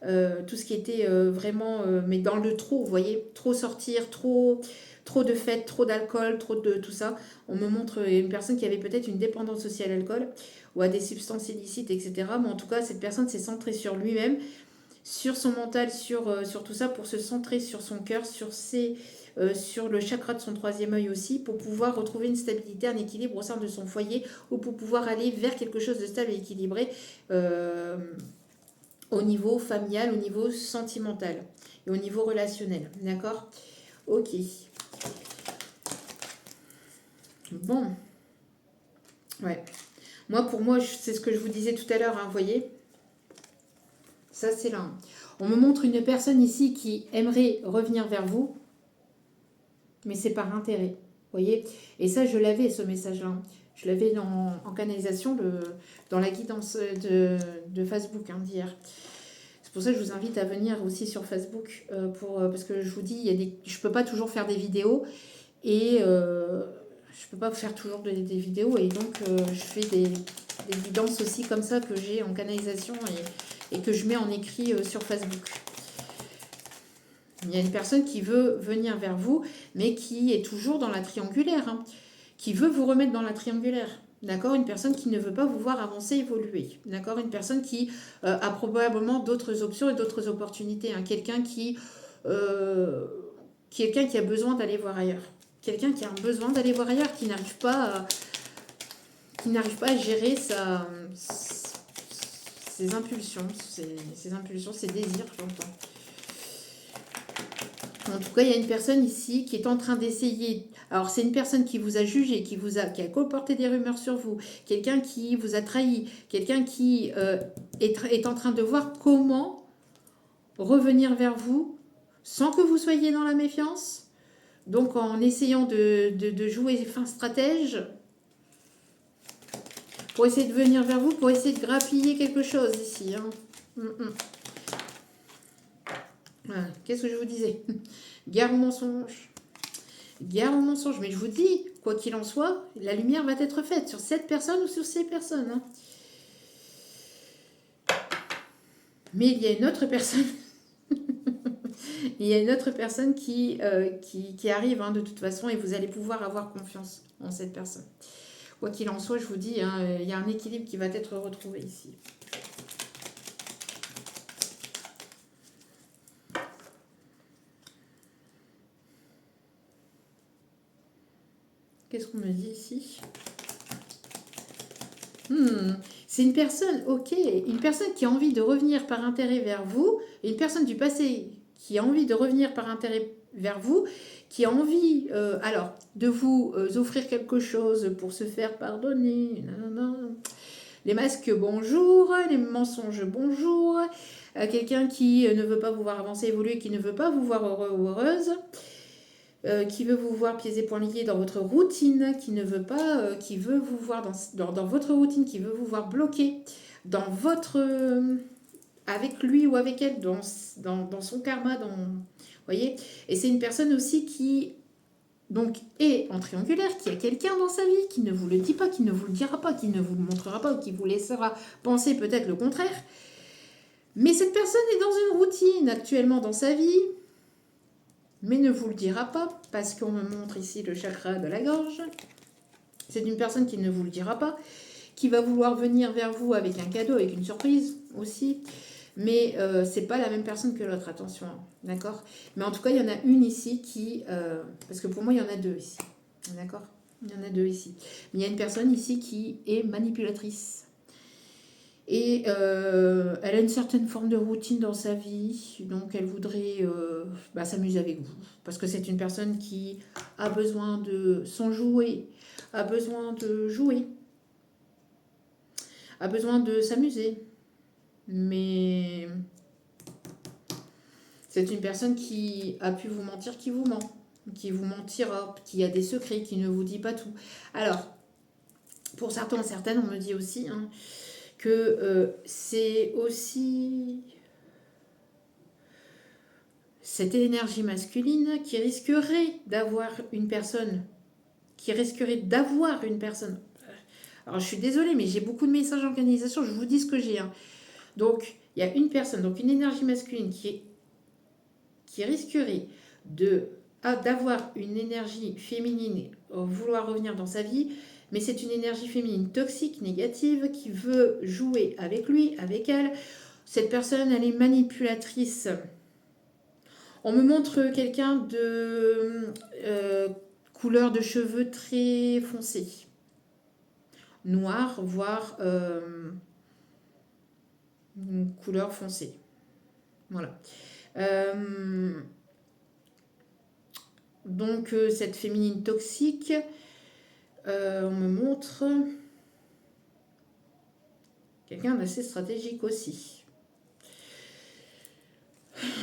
tout ce qui était vraiment, mais dans le trop, vous voyez, trop sortir, trop de fêtes, trop d'alcool, trop de tout ça. On me montre une personne qui avait peut-être une dépendance aussi à l'alcool ou à des substances illicites, etc. Mais en tout cas, cette personne s'est centrée sur lui-même, sur son mental, sur tout ça, pour se centrer sur son cœur, sur le chakra de son troisième œil aussi, pour pouvoir retrouver une stabilité, un équilibre au sein de son foyer, ou pour pouvoir aller vers quelque chose de stable et équilibré au niveau familial, au niveau sentimental et au niveau relationnel. D'accord? Ok. Bon. Ouais. Pour moi, c'est ce que je vous disais tout à l'heure, hein, vous voyez? Ça, c'est là. On me montre une personne ici qui aimerait revenir vers vous, mais c'est par intérêt. Vous voyez? Et ça, je l'avais, ce message-là. Je l'avais en canalisation dans la guidance de Facebook d'hier. C'est pour ça que je vous invite à venir aussi sur Facebook parce que je vous dis, je ne peux pas toujours faire des vidéos et je ne peux pas faire toujours des vidéos et donc je fais des guidances aussi comme ça que j'ai en canalisation et que je mets en écrit sur Facebook. Il y a une personne qui veut venir vers vous, mais qui est toujours dans la triangulaire, qui veut vous remettre dans la triangulaire. D'accord? Une personne qui ne veut pas vous voir avancer, évoluer. D'accord? Une personne qui a probablement d'autres options et d'autres opportunités. Quelqu'un qui a besoin d'aller voir ailleurs. Quelqu'un qui a un besoin d'aller voir ailleurs, qui n'arrive pas à gérer ses impulsions, ses désirs, j'entends. En tout cas, il y a une personne ici qui est en train d'essayer. Alors, c'est une personne qui vous a jugé, qui a colporté des rumeurs sur vous, quelqu'un qui vous a trahi, quelqu'un qui est en train de voir comment revenir vers vous sans que vous soyez dans la méfiance. Donc, en essayant de jouer fin stratège pour essayer de venir vers vous, pour essayer de grappiller quelque chose ici. Voilà. Qu'est-ce que je vous disais? Guerre au mensonge. Guerre au mensonge. Mais je vous dis, quoi qu'il en soit, la lumière va être faite sur cette personne ou sur ces personnes. Mais il y a une autre personne. Il y a une autre personne qui arrive de toute façon et vous allez pouvoir avoir confiance en cette personne. Quoi qu'il en soit, je vous dis, il y a un équilibre qui va être retrouvé ici. Qu'est-ce qu'on me dit ici? C'est une personne, une personne qui a envie de revenir par intérêt vers vous, une personne du passé qui a envie de revenir par intérêt vers vous, qui a envie de vous offrir quelque chose pour se faire pardonner. Les masques, bonjour. Les mensonges, bonjour. Quelqu'un qui ne veut pas vous voir avancer, évoluer, qui ne veut pas vous voir heureux ou heureuse. Qui veut vous voir pieds et poings liés dans votre routine, qui ne veut pas, qui veut vous voir dans votre routine, qui veut vous voir bloqué dans votre... avec lui ou avec elle, dans son karma, voyez. Et c'est une personne aussi qui donc est en triangulaire, qui a quelqu'un dans sa vie, qui ne vous le dit pas, qui ne vous le dira pas, qui ne vous le montrera pas, ou qui vous laissera penser peut-être le contraire. Mais cette personne est dans une routine actuellement dans sa vie, mais ne vous le dira pas, parce qu'on me montre ici le chakra de la gorge. C'est une personne qui ne vous le dira pas, qui va vouloir venir vers vous avec un cadeau, avec une surprise aussi, mais c'est pas la même personne que l'autre, attention, d'accord? Mais en tout cas, il y en a une ici qui... parce que pour moi, il y en a deux ici, d'accord? Il y en a deux ici. Mais il y a une personne ici qui est manipulatrice. Et elle a une certaine forme de routine dans sa vie, donc elle voudrait s'amuser avec vous. Parce que c'est une personne qui a besoin de s'en jouer, a besoin de jouer, a besoin de s'amuser. Mais c'est une personne qui a pu vous mentir, qui vous ment, qui vous mentira, qui a des secrets, qui ne vous dit pas tout. Alors, pour certains et certaines, on me dit aussi... que c'est aussi cette énergie masculine qui risquerait d'avoir une personne. Alors, je suis désolée, mais j'ai beaucoup de messages d'organisation, je vous dis ce que j'ai. Donc, il y a une personne, donc une énergie masculine qui risquerait d'avoir une énergie féminine, vouloir revenir dans sa vie, mais c'est une énergie féminine toxique, négative, qui veut jouer avec lui, avec elle. Cette personne, elle est manipulatrice. On me montre quelqu'un de couleur de cheveux très foncée. Noir, voire une couleur foncée. Voilà. Donc, cette féminine toxique, on me montre quelqu'un d'assez stratégique aussi.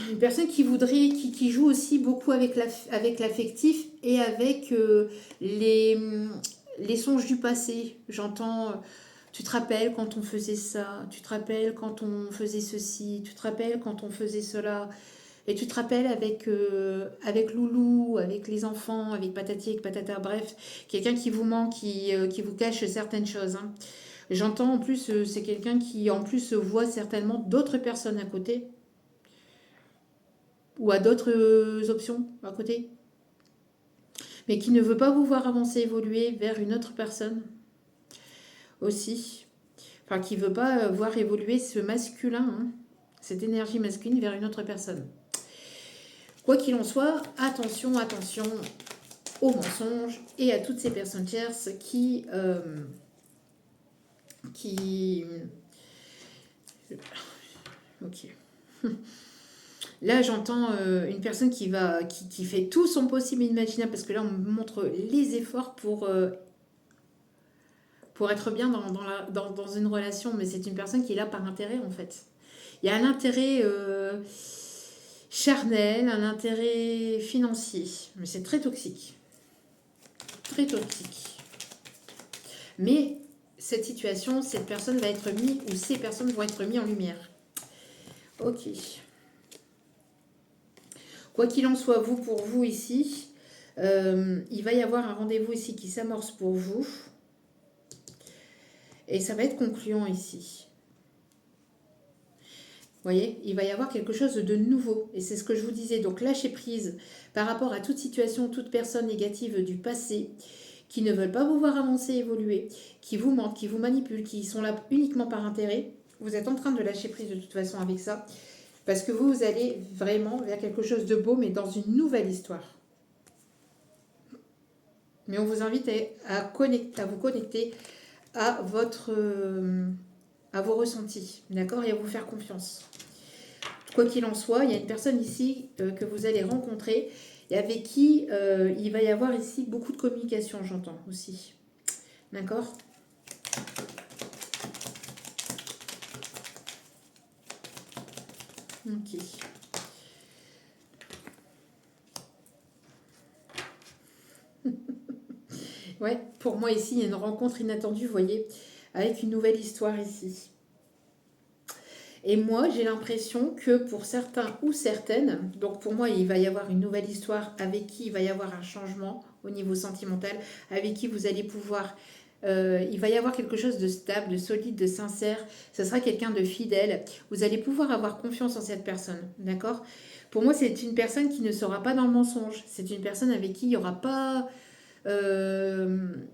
Une personne qui voudrait, qui joue aussi beaucoup avec l'affectif et avec les songes du passé. J'entends, tu te rappelles quand on faisait ça, tu te rappelles quand on faisait ceci, tu te rappelles quand on faisait cela. Et tu te rappelles avec Loulou, avec les enfants, avec Patati, avec Patata, bref, quelqu'un qui vous ment, qui vous cache certaines choses. Hein. J'entends en plus, c'est quelqu'un qui en plus voit certainement d'autres personnes à côté ou à d'autres options à côté, mais qui ne veut pas vous voir avancer, évoluer vers une autre personne aussi. Enfin, qui ne veut pas voir évoluer ce masculin, hein, cette énergie masculine vers une autre personne. Quoi qu'il en soit, attention, attention aux mensonges et à toutes ces personnes tierces qui ok. Là, j'entends une personne qui fait tout son possible et imaginable, parce que là, on me montre les efforts pour être bien dans une relation, mais c'est une personne qui est là par intérêt, en fait. Il y a un intérêt charnel, un intérêt financier, mais c'est très toxique. Très toxique. Mais cette situation, cette personne va être mise, ou ces personnes vont être mises en lumière. Ok. Quoi qu'il en soit, vous, pour vous ici, il va y avoir un rendez-vous ici qui s'amorce pour vous. Et ça va être concluant ici. Vous voyez, il va y avoir quelque chose de nouveau. Et c'est ce que je vous disais. Donc, lâchez prise par rapport à toute situation, toute personne négative du passé qui ne veulent pas vous voir avancer, évoluer, qui vous mentent, qui vous manipulent, qui sont là uniquement par intérêt. Vous êtes en train de lâcher prise de toute façon avec ça. Parce que vous allez vraiment vers quelque chose de beau, mais dans une nouvelle histoire. Mais on vous invite à vous connecter à vos ressentis, d'accord, et à vous faire confiance. Quoi qu'il en soit, il y a une personne ici que vous allez rencontrer et avec qui il va y avoir ici beaucoup de communication, j'entends aussi. D'accord ? Ok. Ouais, pour moi ici, il y a une rencontre inattendue, vous voyez, avec une nouvelle histoire ici. Et moi, j'ai l'impression que pour certains ou certaines, donc pour moi, il va y avoir une nouvelle histoire avec qui il va y avoir un changement au niveau sentimental, avec qui vous allez pouvoir... il va y avoir quelque chose de stable, de solide, de sincère. Ce sera quelqu'un de fidèle. Vous allez pouvoir avoir confiance en cette personne, d'accord ? Pour moi, c'est une personne qui ne sera pas dans le mensonge. C'est une personne avec qui il n'y aura pas... ça ne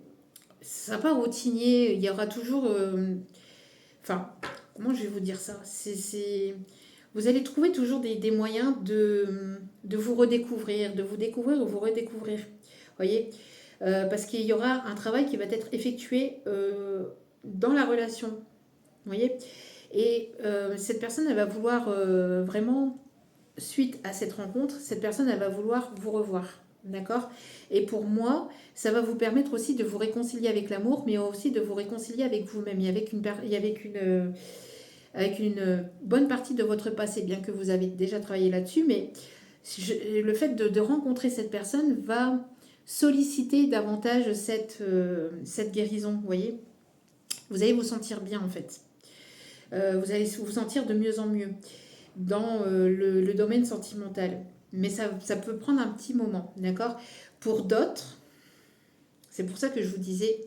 sera pas routinier. Il y aura toujours... Enfin, comment je vais vous dire ça ? Vous allez trouver toujours des moyens de vous redécouvrir, de vous découvrir ou vous redécouvrir. Voyez, parce qu'il y aura un travail qui va être effectué dans la relation. Voyez, et cette personne, elle va vouloir vraiment, suite à cette rencontre, cette personne, elle va vouloir vous revoir. D'accord ? Et pour moi, ça va vous permettre aussi de vous réconcilier avec l'amour, mais aussi de vous réconcilier avec vous-même et avec une bonne partie de votre passé, bien que vous avez déjà travaillé là-dessus, mais le fait de rencontrer cette personne va solliciter davantage cette guérison, vous voyez. Vous allez vous sentir bien en fait. Vous allez vous sentir de mieux en mieux dans le domaine sentimental. Mais ça peut prendre un petit moment, d'accord ? Pour d'autres, c'est pour ça que je vous disais,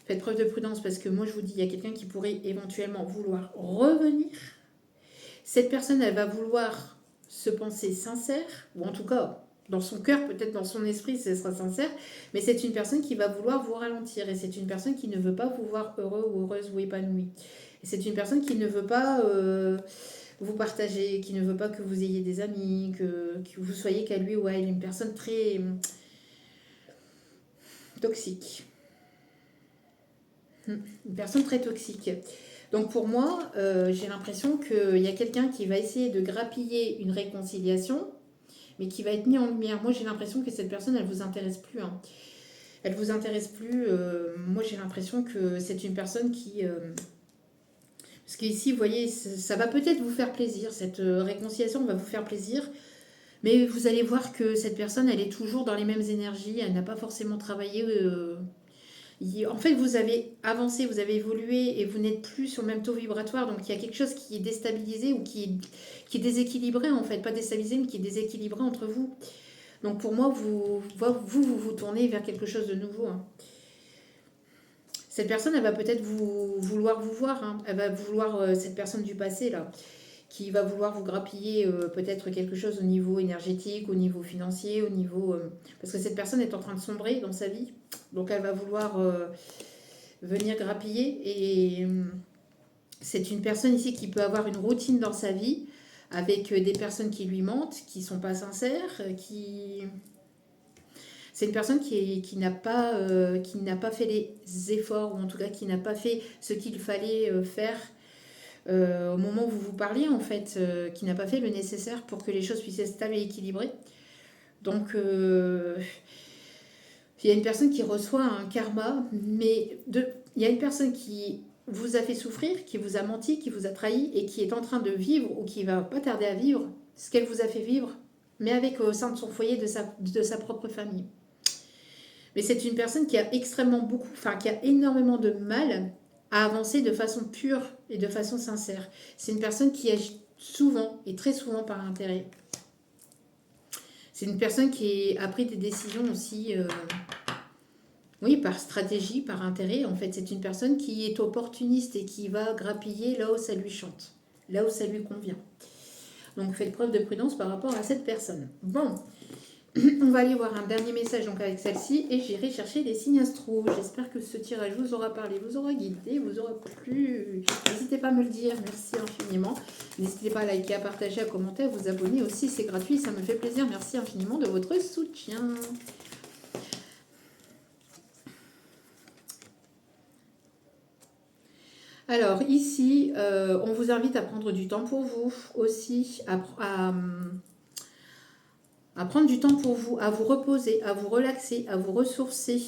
faites preuve de prudence, parce que moi je vous dis, il y a quelqu'un qui pourrait éventuellement vouloir revenir, Cette personne, elle va vouloir se penser sincère, ou en tout cas, dans son cœur, peut-être dans son esprit, ce sera sincère, mais c'est une personne qui va vouloir vous ralentir, et c'est une personne qui ne veut pas vous voir heureux ou heureuse ou épanoui. Et c'est une personne qui ne veut pas vous partager, qui ne veut pas que vous ayez des amis, que vous soyez qu'à lui ou à elle, une personne très toxique. Une personne très toxique. Donc pour moi, j'ai l'impression qu'il y a quelqu'un qui va essayer de grappiller une réconciliation, mais qui va être mis en lumière. Moi, j'ai l'impression que cette personne, elle vous intéresse plus. Hein. Elle vous intéresse plus. Moi, j'ai l'impression que c'est une personne qui... parce qu'ici, vous voyez, ça va peut-être vous faire plaisir. Cette réconciliation va vous faire plaisir. Mais vous allez voir que cette personne, elle est toujours dans les mêmes énergies. Elle n'a pas forcément travaillé... En fait, vous avez avancé, vous avez évolué et vous n'êtes plus sur le même taux vibratoire. Donc, il y a quelque chose qui est déstabilisé ou qui est déséquilibré, en fait. Pas déstabilisé, mais qui est déséquilibré entre vous. Donc, pour moi, vous tournez vers quelque chose de nouveau. Hein. Cette personne, elle va peut-être vouloir vous voir. Hein. Elle va vouloir, cette personne du passé, là, qui va vouloir vous grappiller peut-être quelque chose au niveau énergétique, au niveau financier, au niveau... parce que cette personne est en train de sombrer dans sa vie. Donc elle va vouloir venir grappiller. Et c'est une personne ici qui peut avoir une routine dans sa vie avec des personnes qui lui mentent, qui ne sont pas sincères, qui... C'est une personne qui n'a pas fait les efforts, ou en tout cas qui n'a pas fait ce qu'il fallait faire au moment où vous vous parliez, en fait, qui n'a pas fait le nécessaire pour que les choses puissent être stables et équilibrées. Donc, il y a une personne qui reçoit un karma, mais il y a une personne qui vous a fait souffrir, qui vous a menti, qui vous a trahi, et qui est en train de vivre, ou qui va pas tarder à vivre, ce qu'elle vous a fait vivre, mais avec au sein de son foyer, de sa propre famille. Mais c'est une personne qui a qui a énormément de mal à avancer de façon pure et de façon sincère. C'est une personne qui agit souvent et très souvent par intérêt. C'est une personne qui a pris des décisions aussi, oui, par stratégie, par intérêt. En fait, c'est une personne qui est opportuniste et qui va grappiller là où ça lui chante, là où ça lui convient. Donc, faites preuve de prudence par rapport à cette personne. Bon, on va aller voir un dernier message donc avec celle-ci et j'irai chercher les signes astro. J'espère que ce tirage vous aura parlé, vous aura guidé, vous aura plu. N'hésitez pas à me le dire, merci infiniment. N'hésitez pas à liker, à partager, à commenter, à vous abonner aussi, c'est gratuit, ça me fait plaisir. Merci infiniment de votre soutien. Alors ici, on vous invite à prendre du temps pour vous aussi, à prendre du temps pour vous, à vous reposer, à vous relaxer, à vous ressourcer,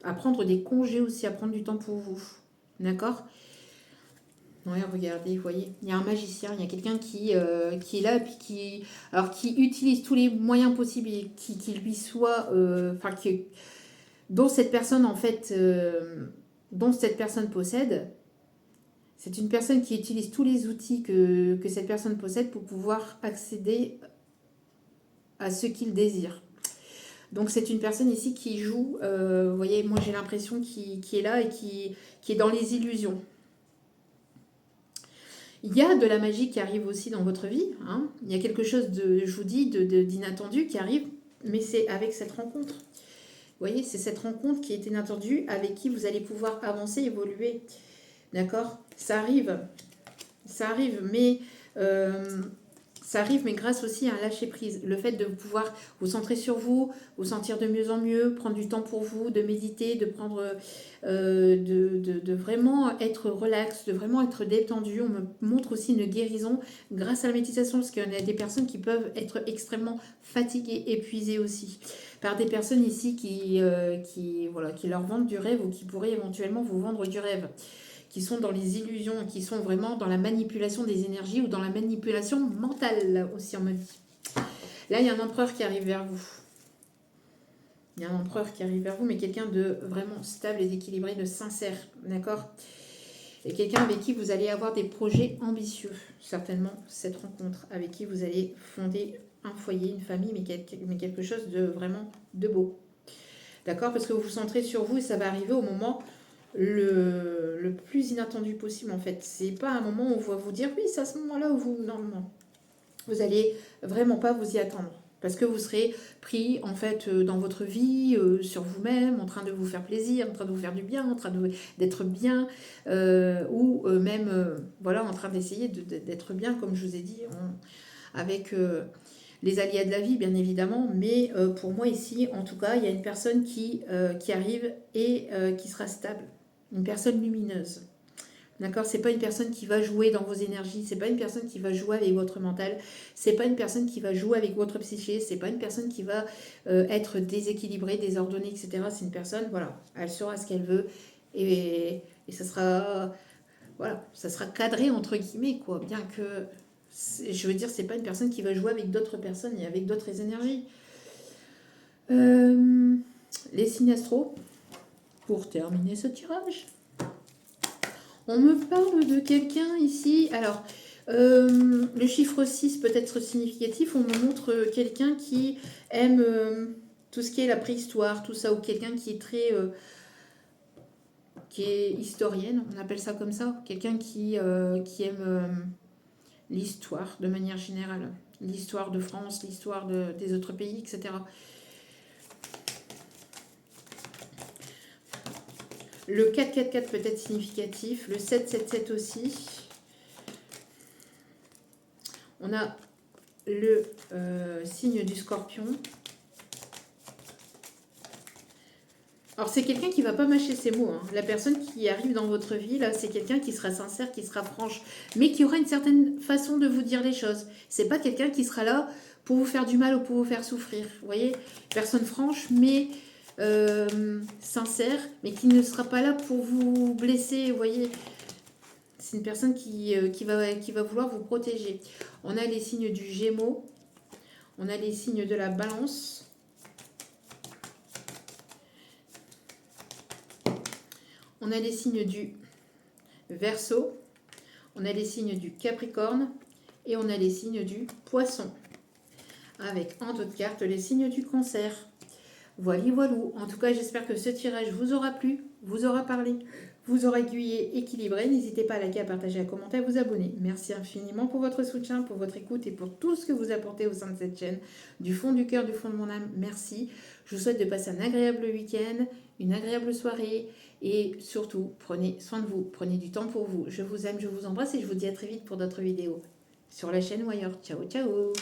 à prendre des congés aussi, à prendre du temps pour vous. D'accord ? Ouais, regardez, vous voyez, il y a un magicien, il y a quelqu'un qui est là, puis qui utilise tous les moyens possibles et qui lui soit, dont cette personne en fait, dont cette personne possède. C'est une personne qui utilise tous les outils que cette personne possède pour pouvoir accéder à ce qu'il désire. Donc c'est une personne ici qui joue, vous voyez, moi j'ai l'impression qui est là et qui est dans les illusions. Il y a de la magie qui arrive aussi dans votre vie. Hein. Il y a quelque chose je vous dis, d'inattendu qui arrive, mais c'est avec cette rencontre. Vous voyez, c'est cette rencontre qui est inattendue, avec qui vous allez pouvoir avancer, évoluer. D'accord ? Ça arrive, mais grâce aussi à un lâcher-prise. Le fait de pouvoir vous centrer sur vous, vous sentir de mieux en mieux, prendre du temps pour vous, de méditer, de prendre, de vraiment être relax, de vraiment être détendu. On me montre aussi une guérison grâce à la méditation, parce qu'il y a des personnes qui peuvent être extrêmement fatiguées, épuisées aussi, par des personnes ici qui leur vendent du rêve ou qui pourraient éventuellement vous vendre du rêve, qui sont dans les illusions, qui sont vraiment dans la manipulation des énergies ou dans la manipulation mentale aussi, on me dit. Là, il y a un empereur qui arrive vers vous. Il y a un empereur qui arrive vers vous, mais quelqu'un de vraiment stable et d'équilibré, de sincère, d'accord ? Et quelqu'un avec qui vous allez avoir des projets ambitieux, certainement, cette rencontre, avec qui vous allez fonder un foyer, une famille, mais quelque chose de vraiment de beau. D'accord ? Parce que vous vous centrez sur vous et ça va arriver au moment le plus inattendu possible en fait. C'est pas un moment où on va vous dire oui, c'est à ce moment-là où vous, normalement, vous allez vraiment pas vous y attendre. Parce que vous serez pris en fait dans votre vie, sur vous-même, en train de vous faire plaisir, en train de vous faire du bien, en train d'être bien, ou même voilà, en train d'essayer d'être bien, comme je vous ai dit, avec les aléas de la vie, bien évidemment. Mais pour moi ici, en tout cas, il y a une personne qui arrive et qui sera stable. Une personne lumineuse. D'accord, c'est pas une personne qui va jouer dans vos énergies, c'est pas une personne qui va jouer avec votre mental, c'est pas une personne qui va jouer avec votre psyché, c'est pas une personne qui va être déséquilibrée, désordonnée, etc. C'est une personne, voilà, elle saura ce qu'elle veut et ça sera, voilà, ça sera cadré entre guillemets, quoi. Bien que, je veux dire, c'est pas une personne qui va jouer avec d'autres personnes et avec d'autres énergies. Les signes astro, pour terminer ce tirage. On me parle de quelqu'un ici. Alors, le chiffre 6 peut être significatif. On me montre quelqu'un qui aime tout ce qui est la préhistoire, tout ça, ou quelqu'un qui est très... qui est historienne, on appelle ça comme ça. Quelqu'un qui aime l'histoire de manière générale. L'histoire de France, l'histoire des autres pays, etc. Le 4-4-4 peut être significatif, le 7-7-7 aussi. On a le signe du scorpion. Alors c'est quelqu'un qui ne va pas mâcher ses mots. Hein. La personne qui arrive dans votre vie, là, c'est quelqu'un qui sera sincère, qui sera franche, mais qui aura une certaine façon de vous dire les choses. C'est pas quelqu'un qui sera là pour vous faire du mal ou pour vous faire souffrir. Vous voyez, personne franche, mais sincère, mais qui ne sera pas là pour vous blesser. Vous voyez, c'est une personne qui va vouloir vous protéger. On a les signes du Gémeaux, on a les signes de la Balance. On a les signes du Verseau, on a les signes du Capricorne et on a les signes du Poisson. Avec en d'autres cartes les signes du Cancer. Voilà, voilou. En tout cas, j'espère que ce tirage vous aura plu, vous aura parlé, vous aura aiguillé, équilibré. N'hésitez pas à liker, à partager, à commenter, à vous abonner. Merci infiniment pour votre soutien, pour votre écoute et pour tout ce que vous apportez au sein de cette chaîne. Du fond du cœur, du fond de mon âme, merci. Je vous souhaite de passer un agréable week-end, une agréable soirée et surtout, prenez soin de vous, prenez du temps pour vous. Je vous aime, je vous embrasse et je vous dis à très vite pour d'autres vidéos sur la chaîne ou ailleurs. Ciao, ciao!